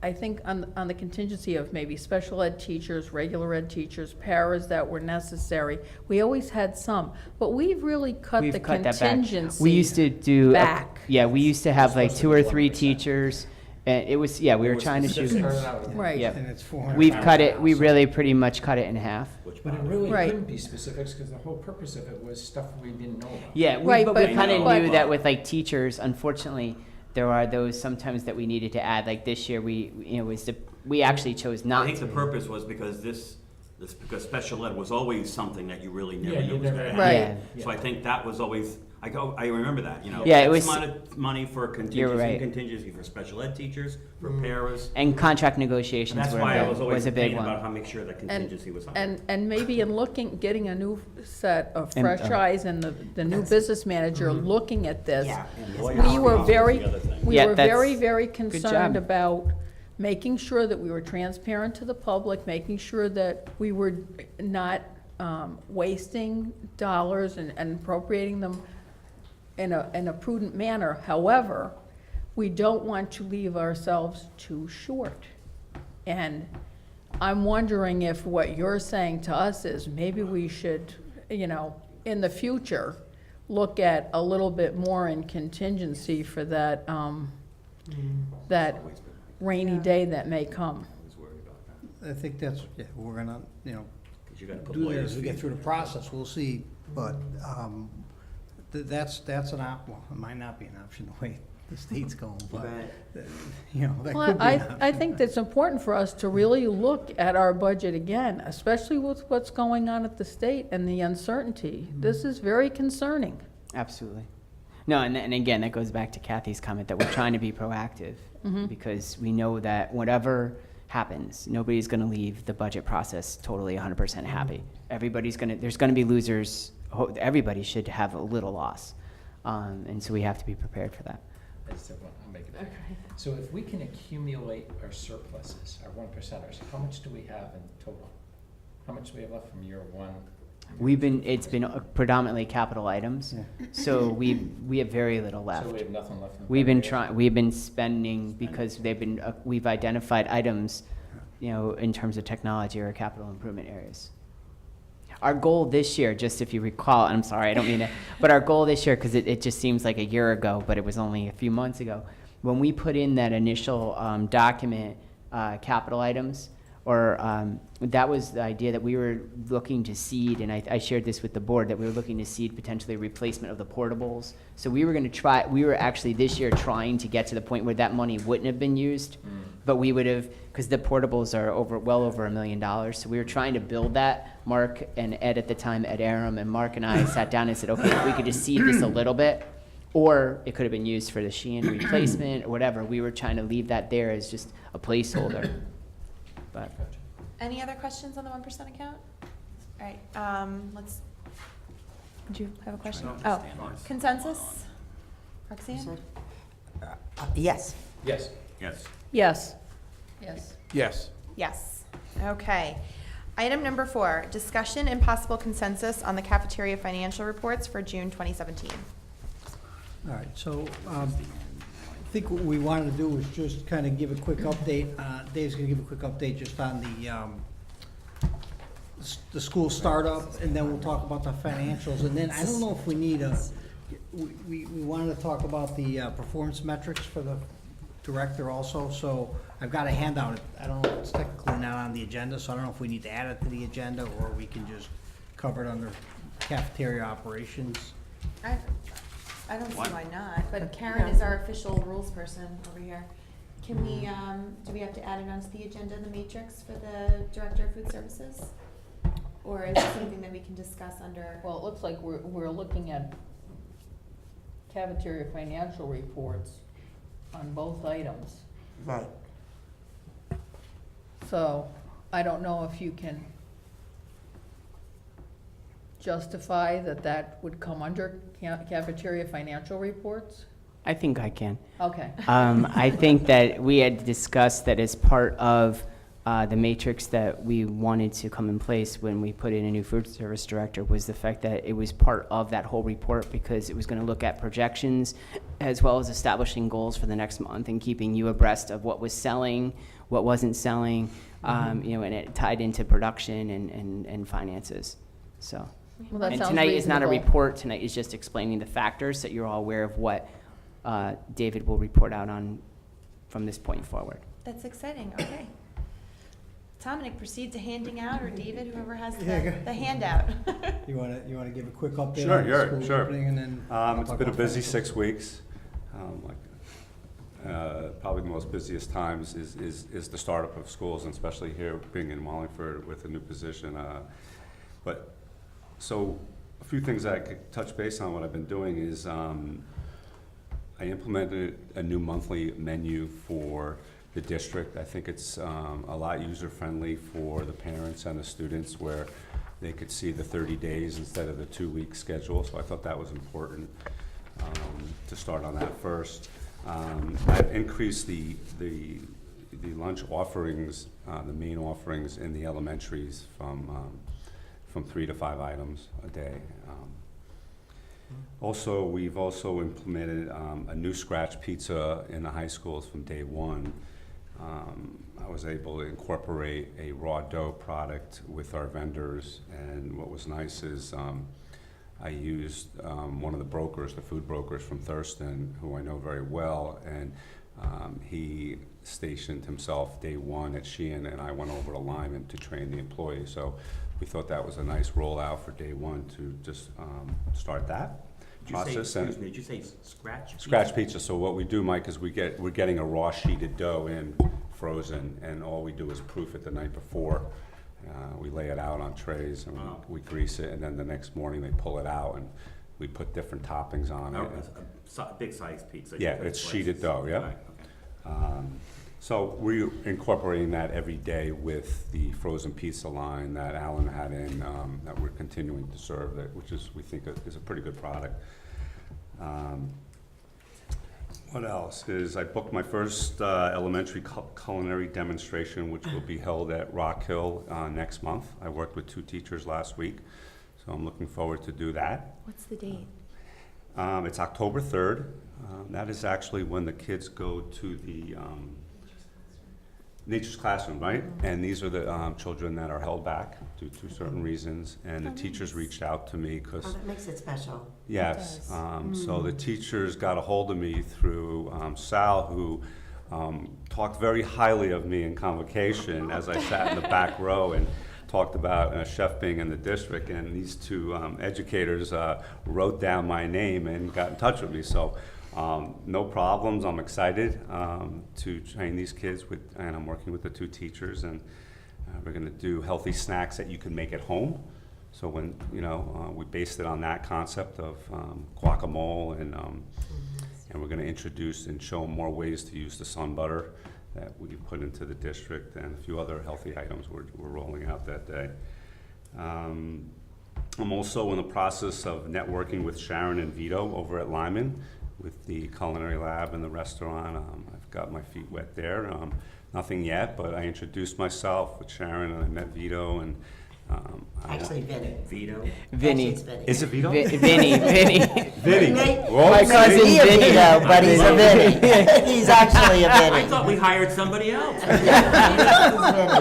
I think on the contingency of maybe special ed teachers, regular ed teachers, paras that were necessary. We always had some, but we've really cut We've the cut that back. contingency. We used to do, back. yeah, we used to have It's like supposed 2 to or be 3 1%. teachers, And it was, yeah, we were It was trying to specific. shoot, Started out with- Right. Yep. And it's 400. we've cut it, we really pretty much cut it in half. Which But it bothered me. really Right. couldn't be specifics, because the whole purpose of it was stuff we didn't know about. Yeah, Right, but we but- kind of but- knew that with like teachers, unfortunately, there are those sometimes that we needed to add, like this year, we actually chose I not think the to. purpose was because because special ed was always something that you really never Yeah, knew you was never gonna had. happen. Right. So I think that was always, I remember that, you know. Yeah, it X was- amount of money for You're right. contingency for special ed teachers, for paras. And contract And negotiations that's were, why I was was always a big thinking about one. how to make sure that contingency was high. And maybe in getting a new set of And, fresh eyes and the new business manager looking at this, Yeah. we were very, we Yeah, were that's- very, very job. concerned about making sure that we were transparent to the public, making sure that we were not wasting dollars and appropriating them in a prudent manner. However, we don't want to leave ourselves too short. And I'm wondering if what you're saying to us is maybe we should, in the future, look at a little bit more in contingency for that, that rainy day that may come. I was worried about that, I think that's, yeah, we're gonna, 'cause you gotta put do that lawyers' as we get fees through the in. process, we'll see, but, that's an well, it might not be an option the way the state's going, but, that Well, could be an option. I think that's important for us to really look at our budget again, especially with what's going on at the state and the uncertainty. This is very concerning. Absolutely. No, and again, that goes back to Kathy's comment that we're trying to be proactive because we know that whatever happens, nobody's going to leave the budget process totally 100% happy. There's going to be losers. Everybody should have a little loss. And so we have to be prepared for that. I just have one, I'll make it quick. So if we can accumulate our surpluses, our 1%ers, how much do we have in total? How much do we have left from year one? It's been predominantly capital items, so we have very little left. So we have nothing left in the. We've been budget. we've been spending because we've identified items, in terms of technology or capital improvement areas. Our goal this year, just if you recall, and I'm sorry, I don't mean to, but our goal this year, because it just seems like a year ago, but it was only a few months ago, when we put in that initial document, capital items, or that was the idea that we were looking to seed, and I shared this with the board, that we were looking to seed potentially replacement of the portables. So we were actually this year trying to get to the point where that money wouldn't have been used, but we would have, because the portables are well over $1 million. So we were trying to build that. Mark and Ed at the time, Ed Aram, and Mark and I sat down and said, okay, if we could just seed this a little bit, or it could have been used for the Sheehan replacement or whatever. We were trying to leave that there as just a placeholder. But Any other questions on the 1% account? All right, did you have a question? Oh, consensus? Roxanne? Yes. Yes. Yes. Yes. Yes. Yes. Yes. Okay. Item number 4, discussion and possible consensus on the cafeteria financial reports for June 2017. All right, so, I think what we wanted to do was just kind of give a quick update, Dave's gonna give a quick update just on the school startup, and then we'll talk about the financials, and then I don't know if we need we wanted to talk about the performance metrics for the director also, so I've got a handout, I don't know, it's technically not on the agenda, so I don't know if we need to add it to the agenda, or we can just cover it under cafeteria operations. I don't see What? why not, but Karen is our official rules person over here. Can we, do we have to add it onto the agenda, the matrix for the Director of Food Services? Or is it something that we can discuss under? Well, it looks like we're looking at cafeteria financial reports on both items. Right. So I don't know if you can justify that would come under cafeteria financial reports? I think I can. Okay. I think that we had discussed that as part of the matrix that we wanted to come in place when we put in a new food service director was the fact that it was part of that whole report because it was going to look at projections as well as establishing goals for the next month and keeping you abreast of what was selling, what wasn't selling, and it tied into production and finances. So, Well, that and sounds tonight is not a reasonable. report. Tonight is just explaining the factors so that you're all aware of what David will report out on from this point forward. That's exciting, okay. Dominic, proceed to handing out, or David, whoever has Yeah, go- the handout. You wanna give a quick update Sure, on the sure, school sure. opening and then? It's talk been a about busy financials? 6 weeks. Probably the most busiest times is the startup of schools, and especially here being in Wallingford with a new position. So a few things I could touch base on. What I've been doing is I implemented a new monthly menu for the district. I think it's a lot user-friendly for the parents and the students, where they could see the 30 days instead of the 2-week schedule. So I thought that was important to start on that first. I've increased the lunch offerings, the main offerings in the elementaries from 3 to 5 items a day. Also, we've also implemented a new scratch pizza in the high schools from day one. I was able to incorporate a raw dough product with our vendors, and what was nice is I used one of the brokers, the food brokers from Thurston, who I know very well, and he stationed himself day one at Sheehan, and I went over to Lyman to train the employees. So we thought that was a nice rollout for day one to just start that process. Did you say scratch? Scratch pizza. So what we do, Mike, is we're getting a raw sheeted dough in frozen, and all we do is proof it the night before. We lay it out on trays, and Wow. we grease it, and then the next morning they pull it out, and we put different toppings on Oh, it. a big sized pizza. Yeah, it's sheeted dough, yeah. Right, okay. So we're incorporating that every day with the frozen pizza line that Alan had in, that we're continuing to serve, which is, we think, is a pretty good product. What else is, I booked my first elementary culinary demonstration, which will be held at Rock Hill next month. I worked with 2 teachers last week, so I'm looking forward to do that. What's the date? It's October 3rd. That is actually when the kids go to the Nature's Classroom, right? And these are the children that are held back due to certain reasons, and the teachers reached out to me because Oh, that makes it special. yes. does. So the teachers got a hold of me through Sal, who talked very highly of me in convocation as I sat in the back row and talked about a chef being in the district. And these 2 educators wrote down my name and got in touch with me. So no problems. I'm excited to train these kids and I'm working with the 2 teachers, and we're going to do healthy snacks that you can make at home. So when, we based it on that concept of guacamole, and we're going to introduce and show them more ways to use the sun butter that we put into the district, and a few other healthy items we're rolling out that day. I'm also in the process of networking with Sharon and Vito over at Lyman with the culinary lab and the restaurant. I've got my feet wet there. Nothing yet, but I introduced myself with Sharon, and I met Vito, and Actually, Vinny. Vito? Vinny. Actually, it's Vinny. Is it Vito? Vinny. Vinny. Vinny. Whoa, My see? cousin He a Vinny. Vito, but he's a Vinny. He's actually a I Vinny. thought we hired somebody else. He's Vinny,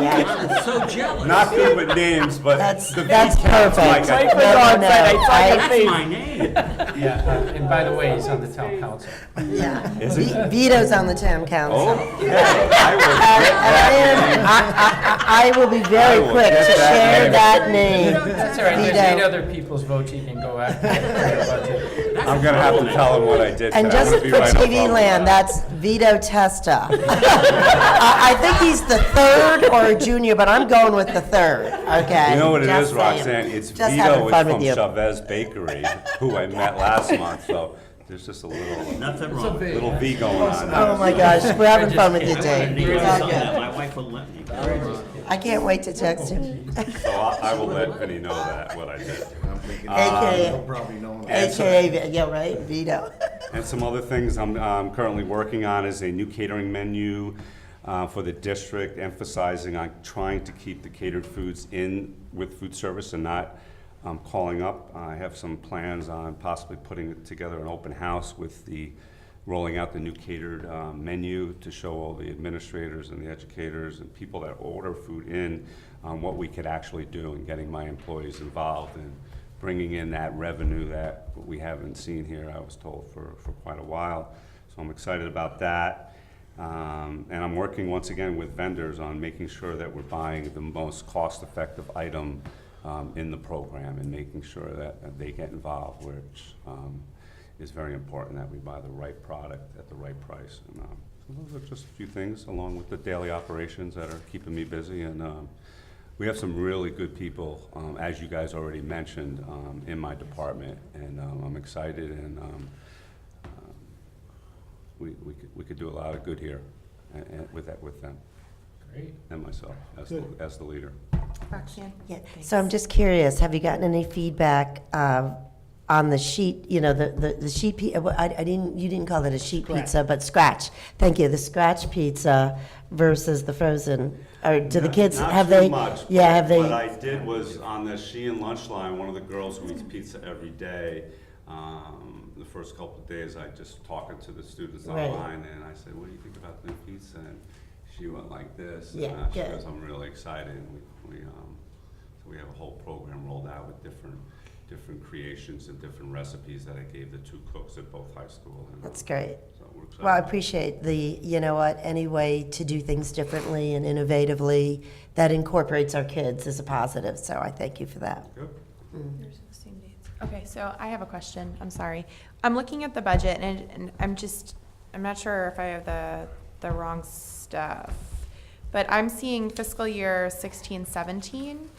actually. I'm so jealous. Not good with names, but That's the perfect. Mike, I- Mike was on site. I saw your That's face. my name. Yeah, and by the way, he's on the town council. Yeah. Is it? Vito's on the town council. Oh, yeah, I will be very I will quick get to that share name. that name. That's all right, there's Vito. 8 other people's votes he can go after. I'm gonna have to tell him what I did. And today. I'm just gonna for be right up TV on land, that. that's Vito Testa. I think he's the 3rd or a junior, but I'm going with the 3rd, okay? You know what it Just is, saying. Roxanne? It's Just Vito having fun from with you. Chavez Bakery, who I met last month, so there's just a little Nothing wrong with it. V going on there. Oh my gosh, we're having fun with you, I wanted to Dave. name It's all something that good. my wife wouldn't let me. I can't wait to text him. So I will let Vinny know that, what I did. AKA, yeah, right, Vito. And some other things I'm currently working on is a new catering menu for the district, emphasizing on trying to keep the catered foods in with food service and not calling up. I have some plans on possibly putting together an open house with the rolling out the new catered menu to show all the administrators and the educators and people that order food in what we could actually do, and getting my employees involved and bringing in that revenue that we haven't seen here, I was told, for quite a while. So I'm excited about that. And I'm working once again with vendors on making sure that we're buying the most cost-effective item in the program and making sure that they get involved, which is very important, that we buy the right product at the right price. And so those are just a few things, along with the daily operations that are keeping me busy. And we have some really good people, as you guys already mentioned, in my department, and I'm excited, and we could do a lot of good here with them Great. and myself as the leader. Roxanne? Yeah, Thanks. so I'm just curious, have you gotten any feedback on the sheet, you know, the sheet you didn't call it a sheet Scratch. pizza, but scratch. Thank you, the scratch pizza versus the frozen. Or do the kids, have they? Not too much. Yeah, have they? What I did was, on the Sheehan lunch line, one of the girls who eats pizza every day, the first couple of days, I just talking to the students Right. online, and I said, what do you think about the new pizza? And she went like this, Yeah, and she good. goes, I'm really excited. And so we have a whole program rolled out with different creations and different recipes that I gave the two cooks at both high school. And, That's great. So we're excited. Well, I appreciate any way to do things differently and innovatively that incorporates our kids is a positive, so I thank you for that. Good. Yours are the same dates. Okay, so I have a question. I'm sorry. I'm looking at the budget and I'm not sure if I have the wrong stuff. But I'm seeing fiscal year 16, 17.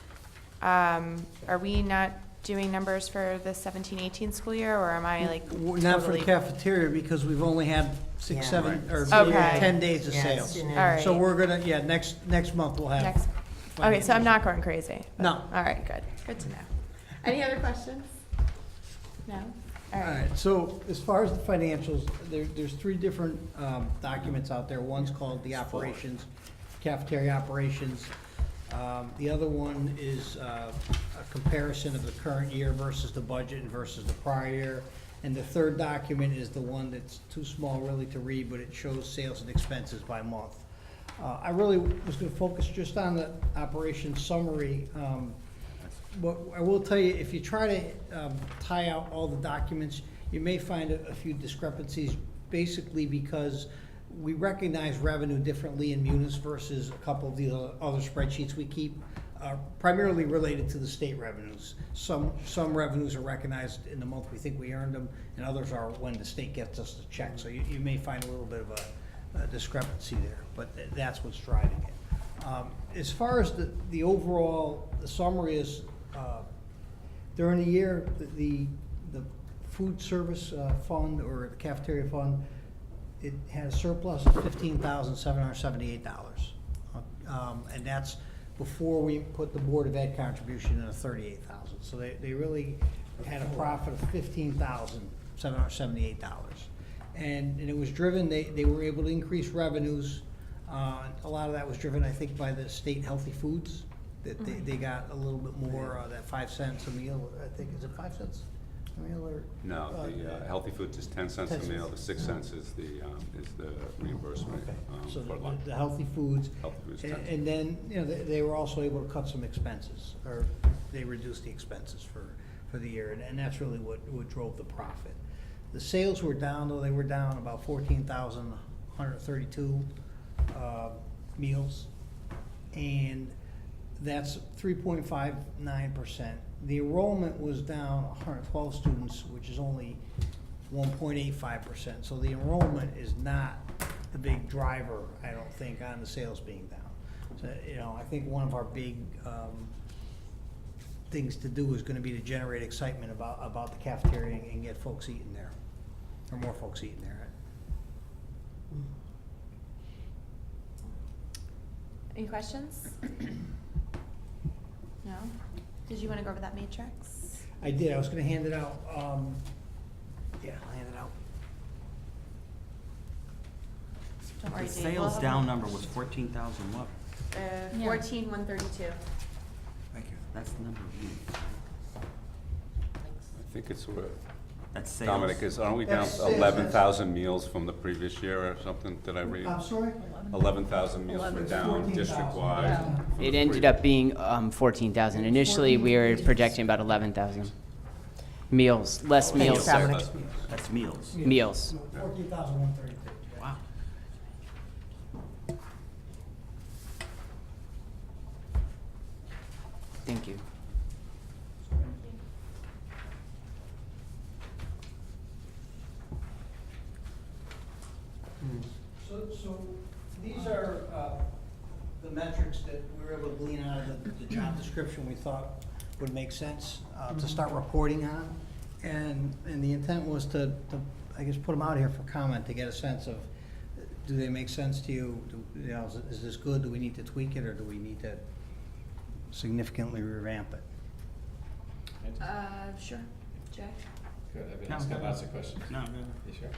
Are we not doing numbers for the 17, 18 school year, or am I like Not for the totally? cafeteria, because we've only had Yeah. 6, 7, or Okay. maybe 10 days of Yes. sales. All right. So we're gonna, next month we'll have. Next. Okay, so I'm not going crazy. but- No. All right, good. Good to know. Any other questions? No? All All right. right, so as far as the financials, there's 3 different documents out there. One's called the operations, cafeteria operations. The other one is a comparison of the current year versus the budget and versus the prior year. And the third document is the one that's too small really to read, but it shows sales and expenses by month. I really was gonna focus just on the operations summary. But I will tell you, if you try to tie out all the documents, you may find a few discrepancies, basically because we recognize revenue differently in Munis versus a couple of the other spreadsheets we keep, primarily related to the state revenues. Some revenues are recognized in the month we think we earned them, and others are when the state gets us the check. So you may find a little bit of a discrepancy there, but that's what's driving it. As far as the overall, the summary is, during the year, the food service fund, or the cafeteria fund, it had a surplus of $15,778. And that's before we put the Board of Ed contribution in of $38,000. So they really had a profit of $15,778. And it was driven, they were able to increase revenues. A lot of that was driven, I think, by the state healthy foods, that they got a little bit more, that 5 cents a meal, I think, is it 5 cents a meal, or? No, the healthy foods is 10 cents a 10 meal, the 6 cents is the reimbursement So for lunch. the healthy foods. Healthy foods, And 10. and then, they were also able to cut some expenses, or they reduced the expenses for the year, and that's really what drove the profit. The sales were down, though, they were down about 14,132 meals, and that's 3.59%. The enrollment was down 112 students, which is only 1.85%. So the enrollment is not the big driver, I don't think, on the sales being down. So, I think one of our big things to do is gonna be to generate excitement about the cafeteria and get folks eating there, or more folks eating there. Any questions? No? Did you want to go over that matrix? I did, I was gonna hand it out, yeah, I'll hand it out. Don't worry, The Dave. We'll sales have down a- number was 14,000 what? 14,132. Thank you. That's the number of units. I think it's, That's sales. Dominic, aren't we down That's sales, 11,000 meals from the previous year or something, did I read? I'm sorry? 11,000 meals were down 14,000. district-wide. Yeah. from the It ended up being 14,000. Initially, we were projecting about 11,000 meals, less meals, Dominic. That's meals. meals. 14,132. Wow. Thank you. So these are the metrics that we were able to glean out of the job description we thought would make sense to start reporting on. And the intent was to, I guess, put them out here for comment to get a sense of, do they make sense to you? You know, is this good? Do we need to tweak it, or do we need to significantly revamp it? Sure. Jay? Good, I've been No, asking go lots of questions. No, You sure?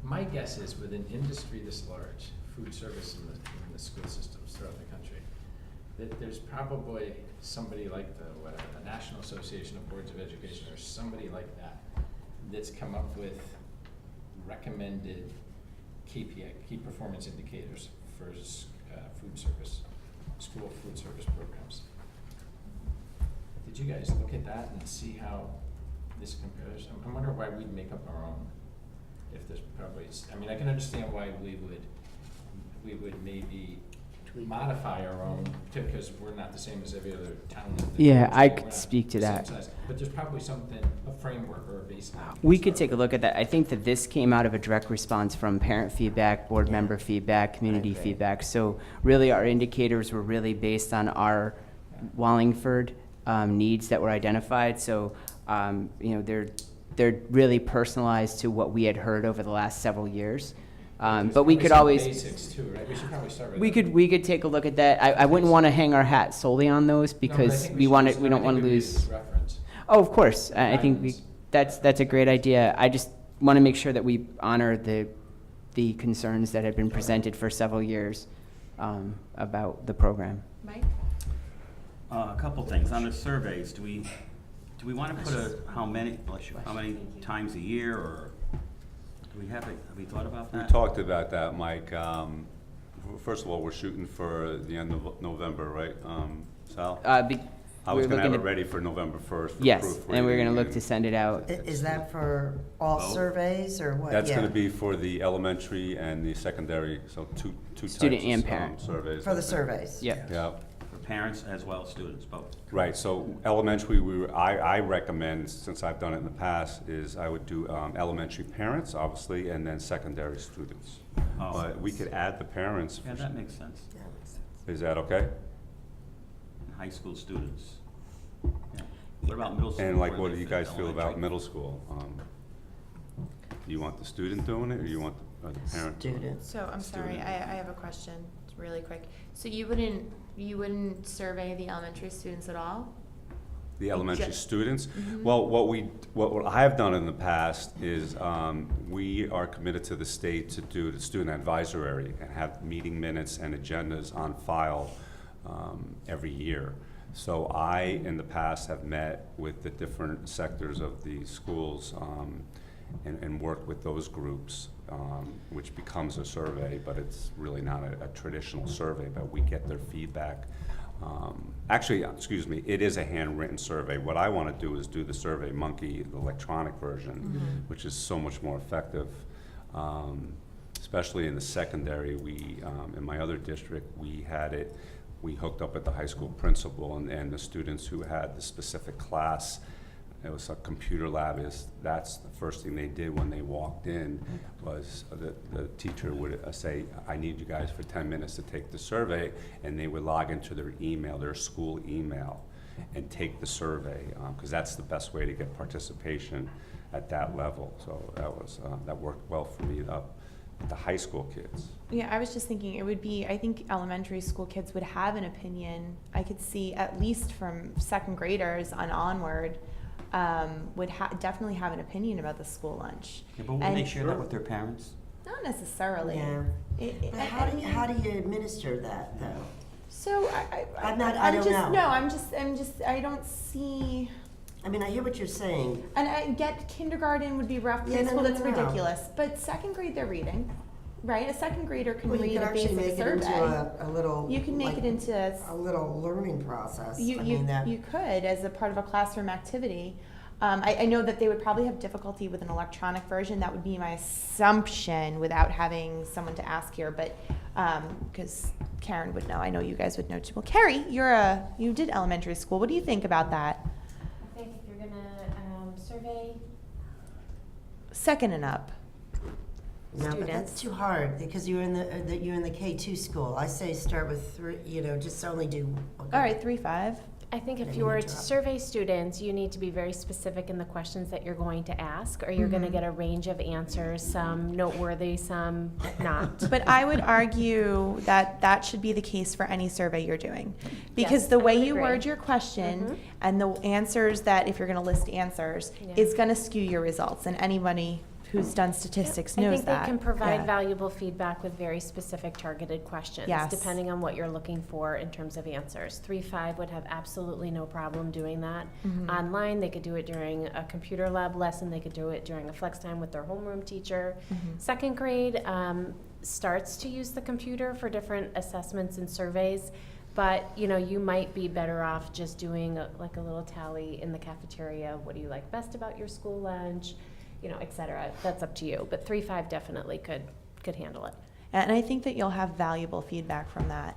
My guess is with an industry this large, food service in the school systems throughout the country, that there's probably somebody like the National Association of Boards of Education or somebody like that that's come up with recommended KPI, key performance indicators for food service, school food service programs. Did you guys look at that and see how this compares? I'm wondering why we'd make up our own. If there's probably, I mean, I can understand why we would maybe modify our own, because we're not the same as every other town. in the Yeah, country. I We're could not speak to the same that. size. But there's probably something, a framework or a baseline. We could take a look at that. I think that this came out of a direct response from parent feedback, board member feedback, community agree. feedback. So really, our indicators were really based on our Wallingford needs that were identified. So, you know, they're really personalized to what we had heard over the last several years. There's But we probably could some always, Basics too, right? We should probably start with. we could take a look at that. I wouldn't want to hang our hat solely on those because we want to, we don't want to lose. Reference. Oh, of course. I think Guidance. that's a great idea. I just want to make sure that we honor the concerns that have been presented for several years about the program. Mike? A couple things. On the surveys, do we want to put how many times a year, or do we have we thought about We that? talked about that, Mike. First of all, we're shooting for the end of November, right, Sal? I was we're gonna have it looking to- ready for November 1st. for Yes, and we're going to proofreading, look to send it out. Is that for all Both. surveys or what? That's Yeah. gonna be for the elementary and the secondary, so two types Student of and parent. surveys. For the surveys? Yep. Yeah, For parents as well as students, both. right, so elementary, I recommend, since I've done it in the past, is I would do elementary parents, obviously, and then secondary students. Oh. But we could add the parents. Yeah, that makes sense. Yeah, makes sense. Is that okay? And high school students. Yeah. What about middle school? And like, where what they do you fit guys feel about elementary? middle school? You want the student doing it, or you want the parent? Students. So, I'm sorry, Student. I have a question, really quick. So you wouldn't survey the elementary students at all? The elementary Ju- students? Mhm. Well, what I have done in the past is, we are committed to the state to do the student advisory and have meeting minutes and agendas on file, every year. So I, in the past, have met with the different sectors of the schools, and worked with those groups, which becomes a survey, but it's really not a traditional survey, but we get their feedback. Actually, excuse me, it is a handwritten survey. What I want to do is do the Survey Monkey, the electronic version, which is so much more effective. Especially in the secondary, in my other district, we hooked up at the high school principal and the students who had the specific class. It was a computer lab. That's the first thing they did when they walked in, was the teacher would say, I need you guys for 10 minutes to take the survey, and they would log into their email, their school email, and take the survey, because that's the best way to get participation at that level. So that worked well for me with the high school kids. Yeah, I was just thinking it would be, I think elementary school kids would have an opinion. I could see at least from second graders on onward, would definitely have an opinion about the school lunch. Yeah, but wouldn't they And- share that with their parents? Not necessarily. Yeah. It- But I mean- how do you administer that, though? So I don't know. No, I'm just, I don't see, I mean, I hear what you're saying. and I get kindergarten would be rough, Yeah, no, preschool, no, that's no, no. ridiculous. But second grade, they're reading, right? A second grader can Well, you read could a actually basic make it into survey. a little. You can make like, it into, a little learning process. you, I you, mean, that. you could as a part of a classroom activity. I know that they would probably have difficulty with an electronic version. That would be my assumption without having someone to ask here, but, because Karen would know. I know you guys would know too. Well, Carrie, you did elementary school. What do you think about that? I think if you're gonna survey Second and up. No, but students. that's too hard, because you're in the K2 school. I say start with three, just only do. All right, 3, 5. I think if Didn't you were to interrupt. survey students, you need to be very specific in the questions that you're going to ask, or you're gonna get a range of answers, some noteworthy, some not. But I would argue that that should be the case for any survey you're doing. Because Yes, the I way would you agree. word your question Mhm. and the answers that, if you're gonna list answers, Yeah. is gonna skew your results. And anybody who's done statistics I knows think that. they can provide Yeah. valuable feedback with very specific targeted questions, Yes. depending on what you're looking for in terms of answers. 3-5 would have absolutely no problem doing that. Mhm. Online, they could do it during a computer lab lesson, they could do it during a flex time with their homeroom teacher. Mhm. Second grade starts to use the computer for different assessments and surveys, but you might be better off just doing like a little tally in the cafeteria. What do you like best about your school lunch? Et cetera. That's up to you. But 3-5 definitely could handle it. And I think that you'll have valuable feedback from that,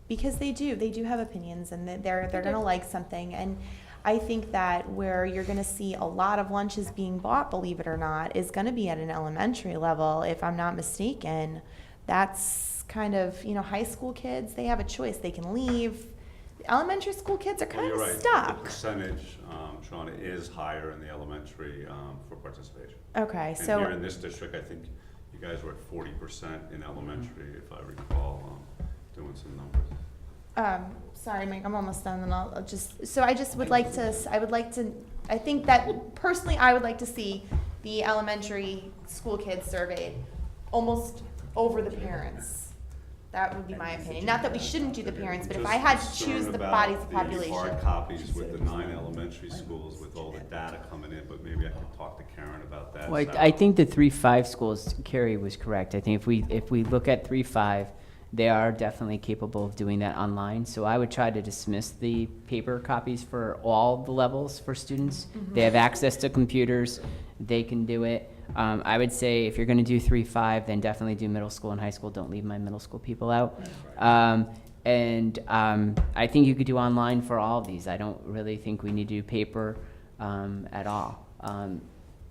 because they do have opinions, and they're They gonna do. like something. And I think that where you're gonna see a lot of lunches being bought, believe it or not, is gonna be at an elementary level, if I'm not mistaken. That's kind of, high school kids, they have a choice. They can leave. Elementary school kids are Well, kind you're of right. The stuck. percentage, Shauna, is higher in the elementary for participation. Okay, And so. here in this district, I think you guys were at 40% in elementary, if I recall, doing some numbers. Sorry, Mike, I'm almost done, and I'll just, so I just would like to, I think that personally, I would like to see the elementary school kids surveyed almost over the parents. That would be my opinion. Not that we shouldn't do the parents, but if I had to choose the bodies of Just concerned population. about the hard copies with the 9 elementary schools with all the data coming in, but maybe I could talk to Karen about that. Well, Sal. I think the 3-5 schools, Carrie was correct. I think if we look at 3-5, they are definitely capable of doing that online. So I would try to dismiss the paper copies for all the levels for students. They have access to computers, they can do it. I would say if you're gonna do 3-5, then definitely do middle school and high school. Don't leave my middle school people out. I think you could do online for all of these. I don't really think we need to do paper at all.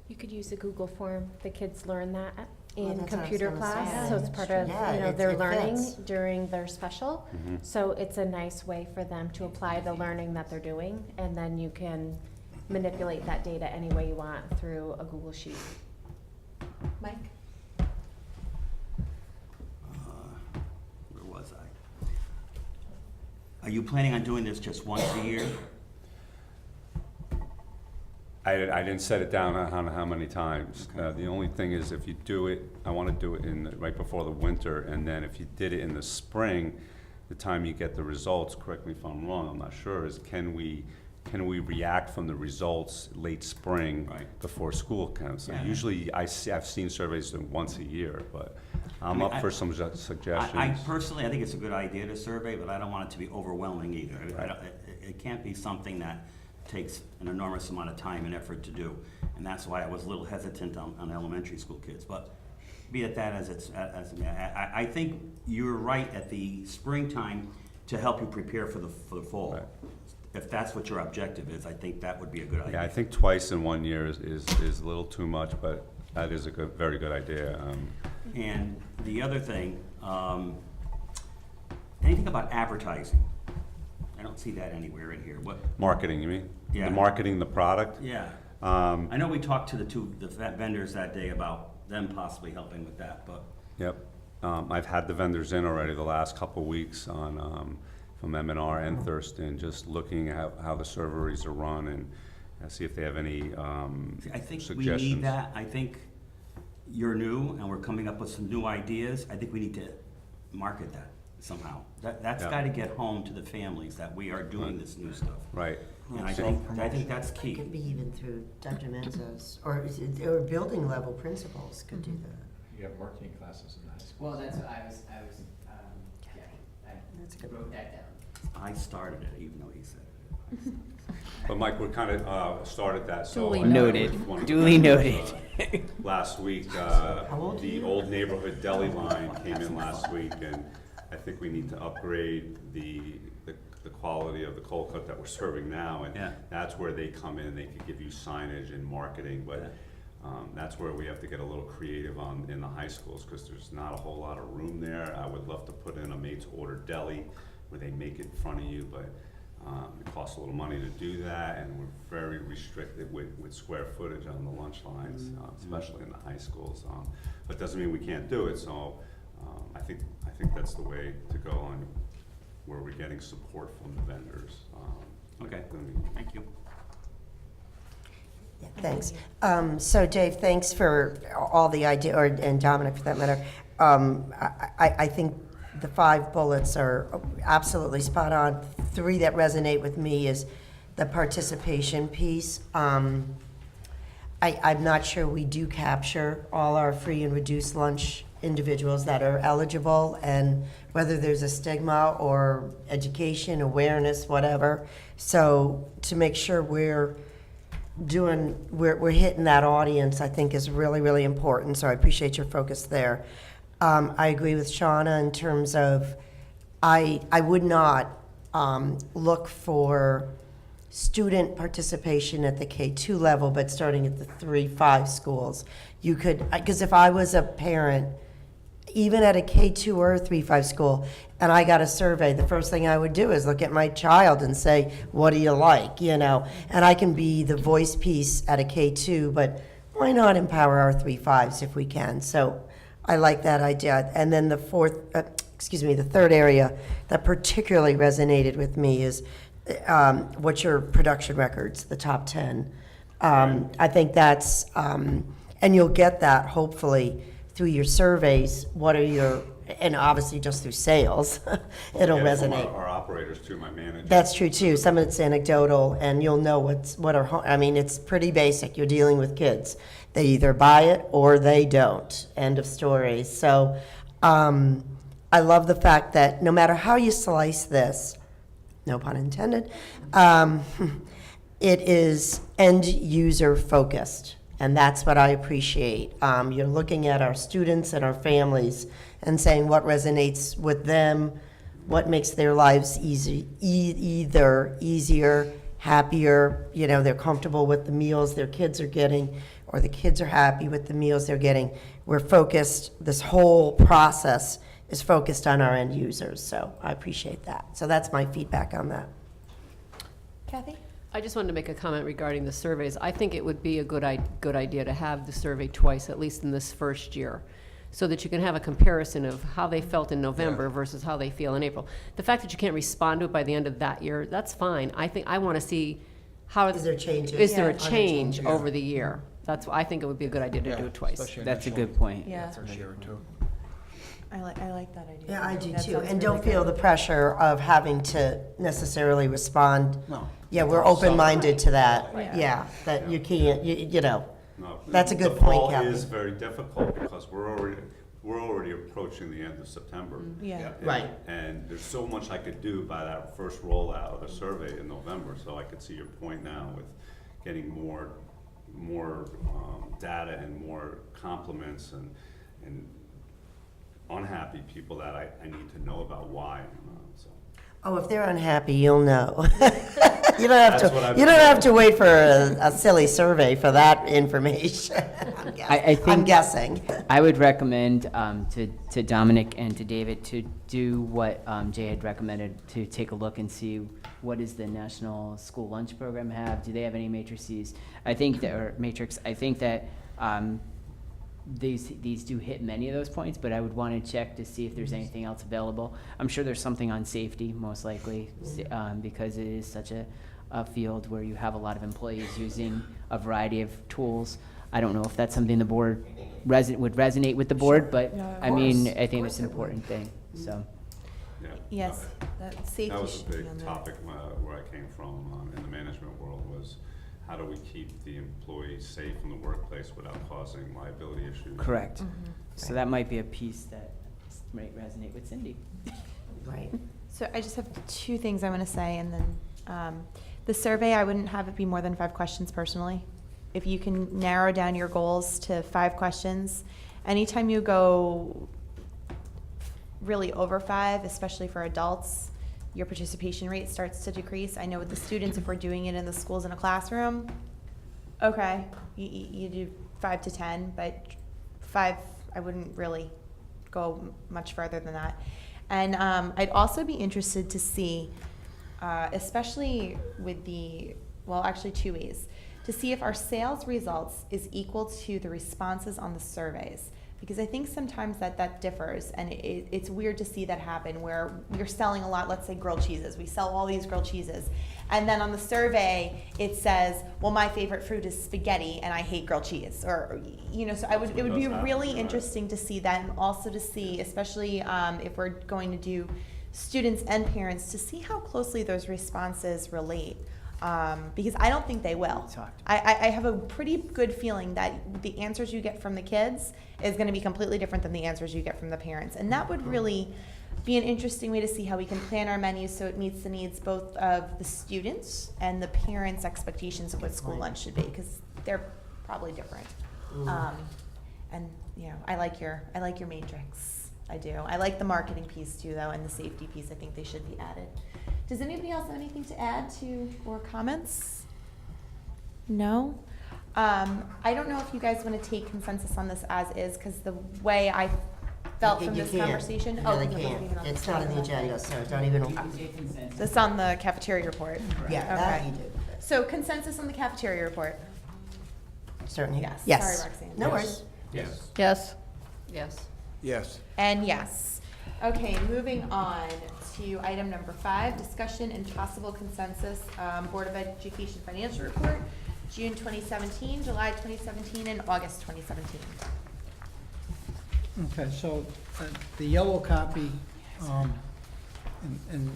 You could use a Google form. The kids learn that Well, in that's what I was computer gonna class, say. so it's part of Yeah, their it learning fits. during their special. Mhm. So it's a nice way for them to apply the learning that they're doing, and then you can manipulate that data any way you want through a Google Sheet. Mike? Where was I? Are you planning on doing this just once a year? I didn't set it down on how many times. The only thing is, if you do it, I want to do it right before the winter, and then if you did it in the spring, the time you get the results, correct me if I'm wrong, I'm not sure, is can we react from the results late spring Right. before school comes? Yeah. Usually, I've seen surveys done once a year, but I'm I mean, up for some suggestions. I personally, I think it's a good idea to survey, but I don't want it to be overwhelming either. It can't be something that takes an enormous amount of time and effort to do. And that's why I was a little hesitant on elementary school kids. But be it that as I think you're right at the springtime to help you prepare for the fall. Right. If that's what your objective is, I think that would be a good idea. Yeah, I think twice in 1 year is a little too much, but that is a very good idea. And the other thing, anything about advertising? I don't see that anywhere in here. What? Marketing, you mean? Yeah. The marketing the product? Yeah. Um, I know we talked to the vendors that day about them possibly helping with that, but Yep. I've had the vendors in already the last couple weeks on, from M&R and Thurston, just looking at how the serveries are run and see if they have any see, I think we suggestions. need that. I think you're new and we're coming up with some new ideas. I think we need to market that somehow. That's Yeah. gotta get home to the families that we are doing this new stuff. Right. And I think that's It key. could be even through Dr. Menzo's, or building level principals could do that. You have marketing classes in high school. Well, that's what I was, That's a good wrote that down. I started it, even though he said it. But Mike, we kind of started that, so. Duly I know noted. if you wanna- Duly noted. Last week, How old are the you? old neighborhood deli line came in last week, and I think we need to upgrade the quality of the cold cut that we're serving now, and Yeah. that's where they come in, they could give you signage and marketing, but that's where we have to get a little creative in the high schools, because there's not a whole lot of room there. I would love to put in a made-to-order deli where they make it in front of you, but it costs a little money to do that, and we're very restricted with square footage on the lunch lines, especially in the high schools. But doesn't mean we can't do it, so I think that's the way to go on where we're getting support from the vendors. Okay, I mean, thank you. Yeah, thanks. So Dave, thanks for all the idea, and Dominic for that matter. I think the 5 bullets are absolutely spot on. 3 that resonate with me is the participation piece. I'm not sure we do capture all our free and reduced lunch individuals that are eligible, and whether there's a stigma or education, awareness, whatever. So to make sure we're hitting that audience, I think is really, really important. So I appreciate your focus there. I agree with Shauna in terms of, I would not look for student participation at the K2 level, but starting at the 3-5 schools. You could, because if I was a parent, even at a K2 or a 3-5 school, and I got a survey, the first thing I would do is look at my child and say, what do you like, you know? And I can be the voice piece at a K2, but why not empower our 3-5s if we can? So I like that idea. And then the third area that particularly resonated with me is what's your production records, the top 10. I think that's, and you'll get that hopefully through your surveys. What are your, and obviously just through sales, it'll Get it from resonate. Our operators too, my manager. That's true too. Some of it's anecdotal, and you'll know I mean, it's pretty basic. You're dealing with kids. They either buy it or they don't. End of story. So I love the fact that no matter how you slice this, no pun intended, it is end user focused. And that's what I appreciate. You're looking at our students and our families and saying what resonates with them, what makes their lives either easier, happier, you know, they're comfortable with the meals their kids are getting, or the kids are happy with the meals they're getting. We're focused, this whole process is focused on our end users, so I appreciate that. So that's my feedback on that. Kathy? I just wanted to make a comment regarding the surveys. I think it would be a good idea to have the survey twice, at least in this first year, so that you can have a comparison of how they felt in November versus how they feel in April. The fact that you can't respond to it by the end of that year, that's fine. I want to see how. Is there changes? Is there a Yeah. change over the year? I think it would be a good idea to do it twice. That's a good point. Yeah. First year or two. I like that idea. Yeah, I do That too. sounds And really don't feel good. the pressure of having to necessarily respond. No. Yeah, we're open-minded to that. Right. Yeah, that you can't, you know. No, That's a good the point, fall Kathy. is very difficult because we're already approaching the end of September. Yeah. And- Right. And there's so much I could do by that first rollout of the survey in November, so I could see your point now with getting more data and more compliments and unhappy people that I need to know about why, so. Oh, if they're unhappy, you'll know. You don't have That's what I've to, you don't been have to wait for a silly survey for that information. I think- I'm guessing. I would recommend to Dominic and to David to do what Jay had recommended, to take a look and see what does the National School Lunch Program have? Do they have any matrices? I think that these do hit many of those points, but I would want to check to see if there's anything else available. I'm sure there's something on safety, most likely, because it is such a field where you have a lot of employees using a variety of tools. I don't know if that's something the board would resonate with the board, but Yeah, of I mean, course. I think it's an important thing, so. Yeah. Yes, that safety That was should a be big on there. topic where I came from in the management world, was how do we keep the employees safe in the workplace without causing liability issues? Correct. Mm-hmm. So that might be a piece that might resonate with Cindy. Right. So I just have 2 things I want to say, and then the survey, I wouldn't have it be more than 5 questions personally. If you can narrow down your goals to 5 questions, anytime you go really over 5, especially for adults, your participation rate starts to decrease. I know with the students, if we're doing it in the schools in a classroom, okay, you do 5 to 10, but 5, I wouldn't really go much further than that. And I'd also be interested to see, especially with actually 2 ways, to see if our sales results is equal to the responses on the surveys. Because I think sometimes that differs, and it's weird to see that happen where we're selling a lot, let's say grilled cheeses. We sell all these grilled cheeses. And then on the survey, it says, well, my favorite food is spaghetti and I hate grilled cheese. Or, so it would be really interesting to see that, and also to see, especially if we're going to do students and parents, to see how closely those responses relate. Because I don't think they will. I have a pretty good feeling that the answers you get from the kids is going to be completely different than the answers you get from the parents. And that would really be an interesting way to see how we can plan our menus so it meets the needs both of the students and the parents' expectations of what school lunch should be, because they're probably different. And I like your matrix. I do. I like the marketing piece too, though, and the safety piece. I think they should be added. Does anybody else have anything to add to or comments? No? I don't know if you guys want to take consensus on this as is, because the way I felt from this conversation. You really can't. It's not in the agenda, so don't even. This on the cafeteria report? Yeah, that Okay. you do. So consensus on the cafeteria report? Certainly. Yes. Yes. Sorry, Roxanne. No worries. Yes. Yes. Yes. Yes. And yes. Okay, moving on to item number 5, discussion and possible consensus, Board of Education financial report, June 2017, July 2017, and August 2017. Okay, so the yellow copy and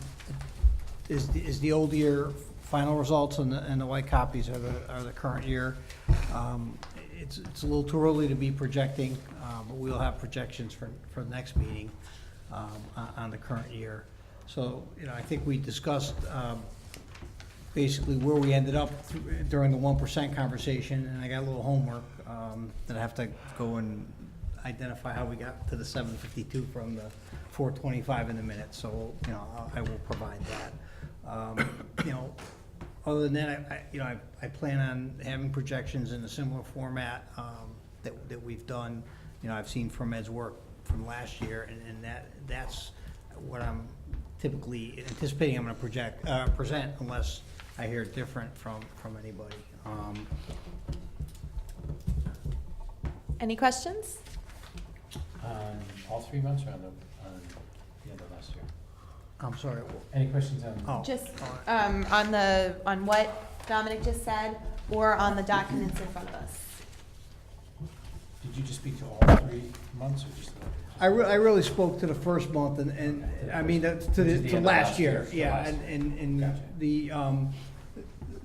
is the old year final results, and the white copies are the current year. It's a little too early to be projecting, but we'll have projections for the next meeting on the current year. So, I think we discussed basically where we ended up during the 1% conversation, and I got a little homework that I have to go and identify how we got to the 752 from the 425 in the minute. So, I will provide that. Other than that, I plan on having projections in a similar format that we've done. I've seen from Ed's work from last year, and that's what I'm typically anticipating I'm going to present, unless I hear different from anybody. Any questions? All 3 months or on the end of last year? I'm sorry. Any questions on? Oh. Just on what Dominic just said, or on the documents in front of us? Did you just speak to all 3 months or just the? I really spoke to the first month, and I mean, to last year, yeah, and Gotcha.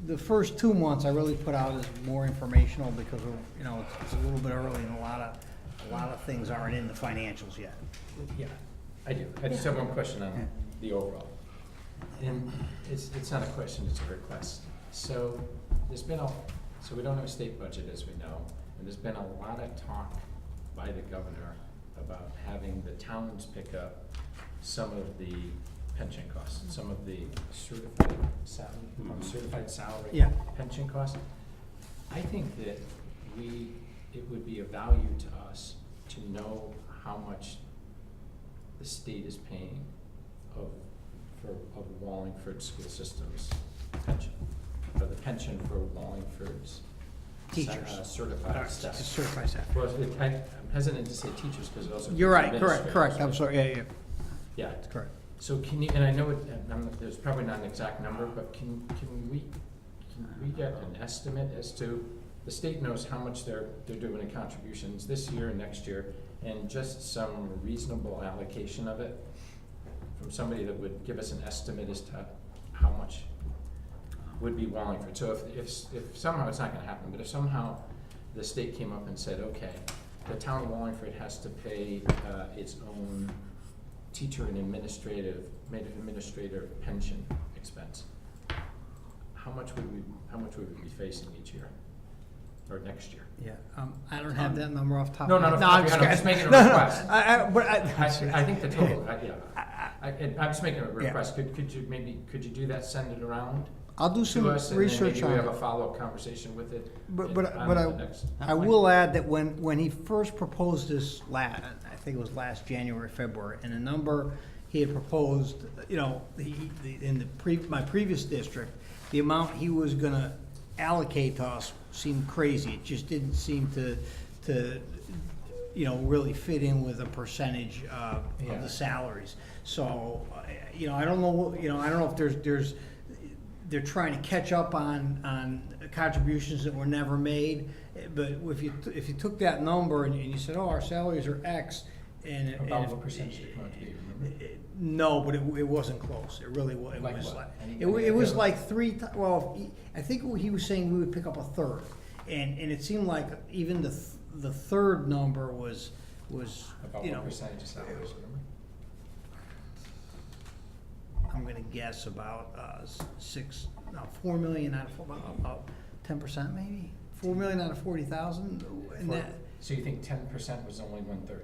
the first 2 months I really put out as more informational, because it's a little bit early, and a lot of things aren't in the financials yet. Yeah, I do. I just have one question on the overall. And it's not a question, it's a request. So so we don't have a state budget, as we know, and there's been a lot of talk by the governor about having the towns pick up some of the pension costs, some of the certified salary Yeah. pension costs. I think that it would be of value to us to know how much the state is paying of Wallingford school systems pension, or the pension for Wallingford's Teachers. certified staff. Certified staff. Well, I'm hesitant to say teachers because it also. You're right, administrators, correct, I'm right? sorry, yeah, Yeah, that's correct. so can you, and I know there's probably not an exact number, but can we get an estimate as to, the state knows how much they're doing in contributions this year and next year, and just some reasonable allocation of it from somebody that would give us an estimate as to how much would be Wallingford. So if somehow, it's not gonna happen, but if somehow the state came up and said, okay, the town of Wallingford has to pay its own teacher and administrator pension expense, how much would we be facing each year? or next year? Yeah, I don't have that number off the top No, of my no, head. no, I'm just making a No, no, request. but I think the total, I'm just making a request, could you do that, send it around I'll do to some us, and then research maybe on we have a it. follow-up conversation with it? But on the next- I will add that when he first proposed this I think it was last January, February, and the number he had proposed, you know, my previous district, the amount he was gonna allocate to us seemed crazy. It just didn't seem to, you know, really fit in with a percentage of Yeah. the salaries. So, you know, I don't know, if they're trying to catch up on contributions that were never made. But if you took that number and you said, oh, our salaries are X, and About what percentage did it come out to be, remember? no, but it wasn't close. It really was. Like was what? like Any- it was any- like I think he was saying we would pick up a third, and it seemed like even the third number was About you what know, percentage of salaries, remember? I'm gonna guess about 4 million out of about 10% maybe. 4 million out of 40,000, and So you think 10% was only 1/3?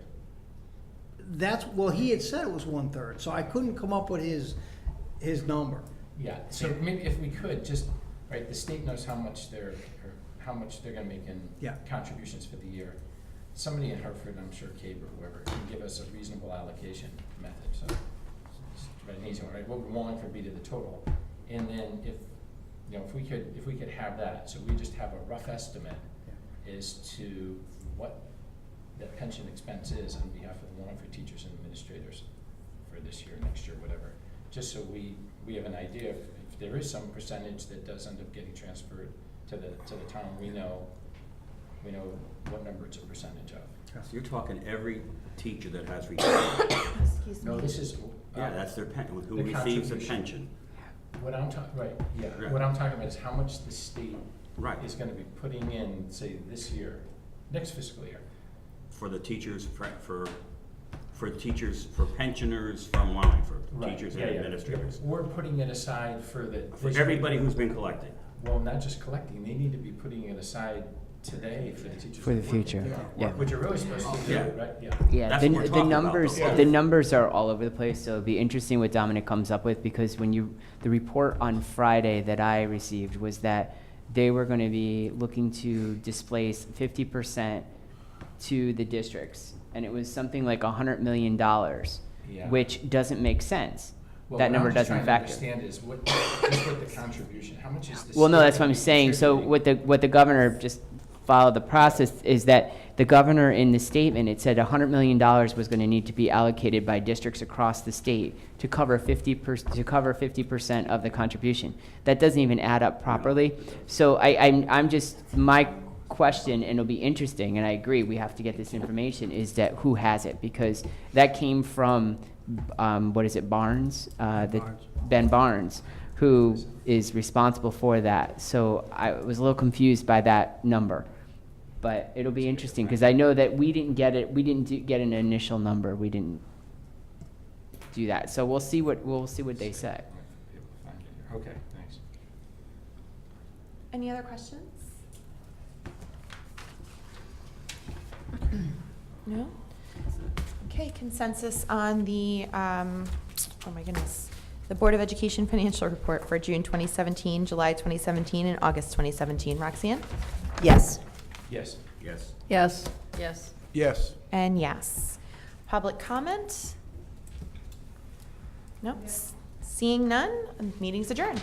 well, he had said it was 1/3, so I couldn't come up with his number. Yeah, so maybe if we could, just, right, the state knows how much they're gonna make in Yeah. contributions for the year. Somebody in Hartford, I'm sure Cape or whoever, can give us a reasonable allocation method, so, it's an easy one, right, what we're willing for be to the total. And then if we could have that, so we just have a rough estimate as to what the pension expense is on behalf of the Wallingford teachers and administrators for this year, next year, whatever. Just so we have an idea, if there is some percentage that does end up getting transferred to the town, we know what number it's a percentage of. So you're talking every teacher that has retired. Excuse me. No, this is. Yeah, that's their who The receives a contribution. pension. What I'm talking, right, yeah, Right. what I'm talking about is how much the state Right. is gonna be putting in, say, this year, next fiscal year. For the teachers, for teachers, for pensioners from Wallingford, Right, teachers yeah, and yeah. administrators. We're putting it aside for For everybody who's been collecting. Well, not just collecting, they need to be putting it aside today for the teachers. For the who work future, there. yeah. Which you're really supposed to do, Yeah. right, yeah. Yeah, That's the, what we're the talking about, numbers, though. the numbers are all over the place, so it'd be interesting what Dominic comes up with, because the report on Friday that I received was that they were gonna be looking to displace 50% to the districts, and it was something like $100 million, Yeah. which doesn't make sense. Well, That what number I'm just doesn't trying to factor. understand is what the contribution, how much is the Well, no, state that's what I'm saying. So contributing? what the governor just followed the process is that the governor in the statement, it said $100 million was going to need to be allocated by districts across the state to cover 50% of the contribution. That doesn't even add up properly. So I'm just, my question, and it'll be interesting, and I agree, we have to get this information, is that who has it? Because that came from, what is it, Barnes? Ben Barnes, who is responsible for that. So I was a little confused by that number. But it'll be interesting, because I know that we didn't get it, get an initial number, we didn't do that. So we'll see what they say. Okay, thanks. Any other questions? No? Okay, consensus on the, oh my goodness, the Board of Education Financial Report for June 2017, July 2017, and August 2017. Roxanne? Yes. Yes. Yes. Yes. Yes. Yes. And yes. Public comment? No? Seeing none, meeting's adjourned.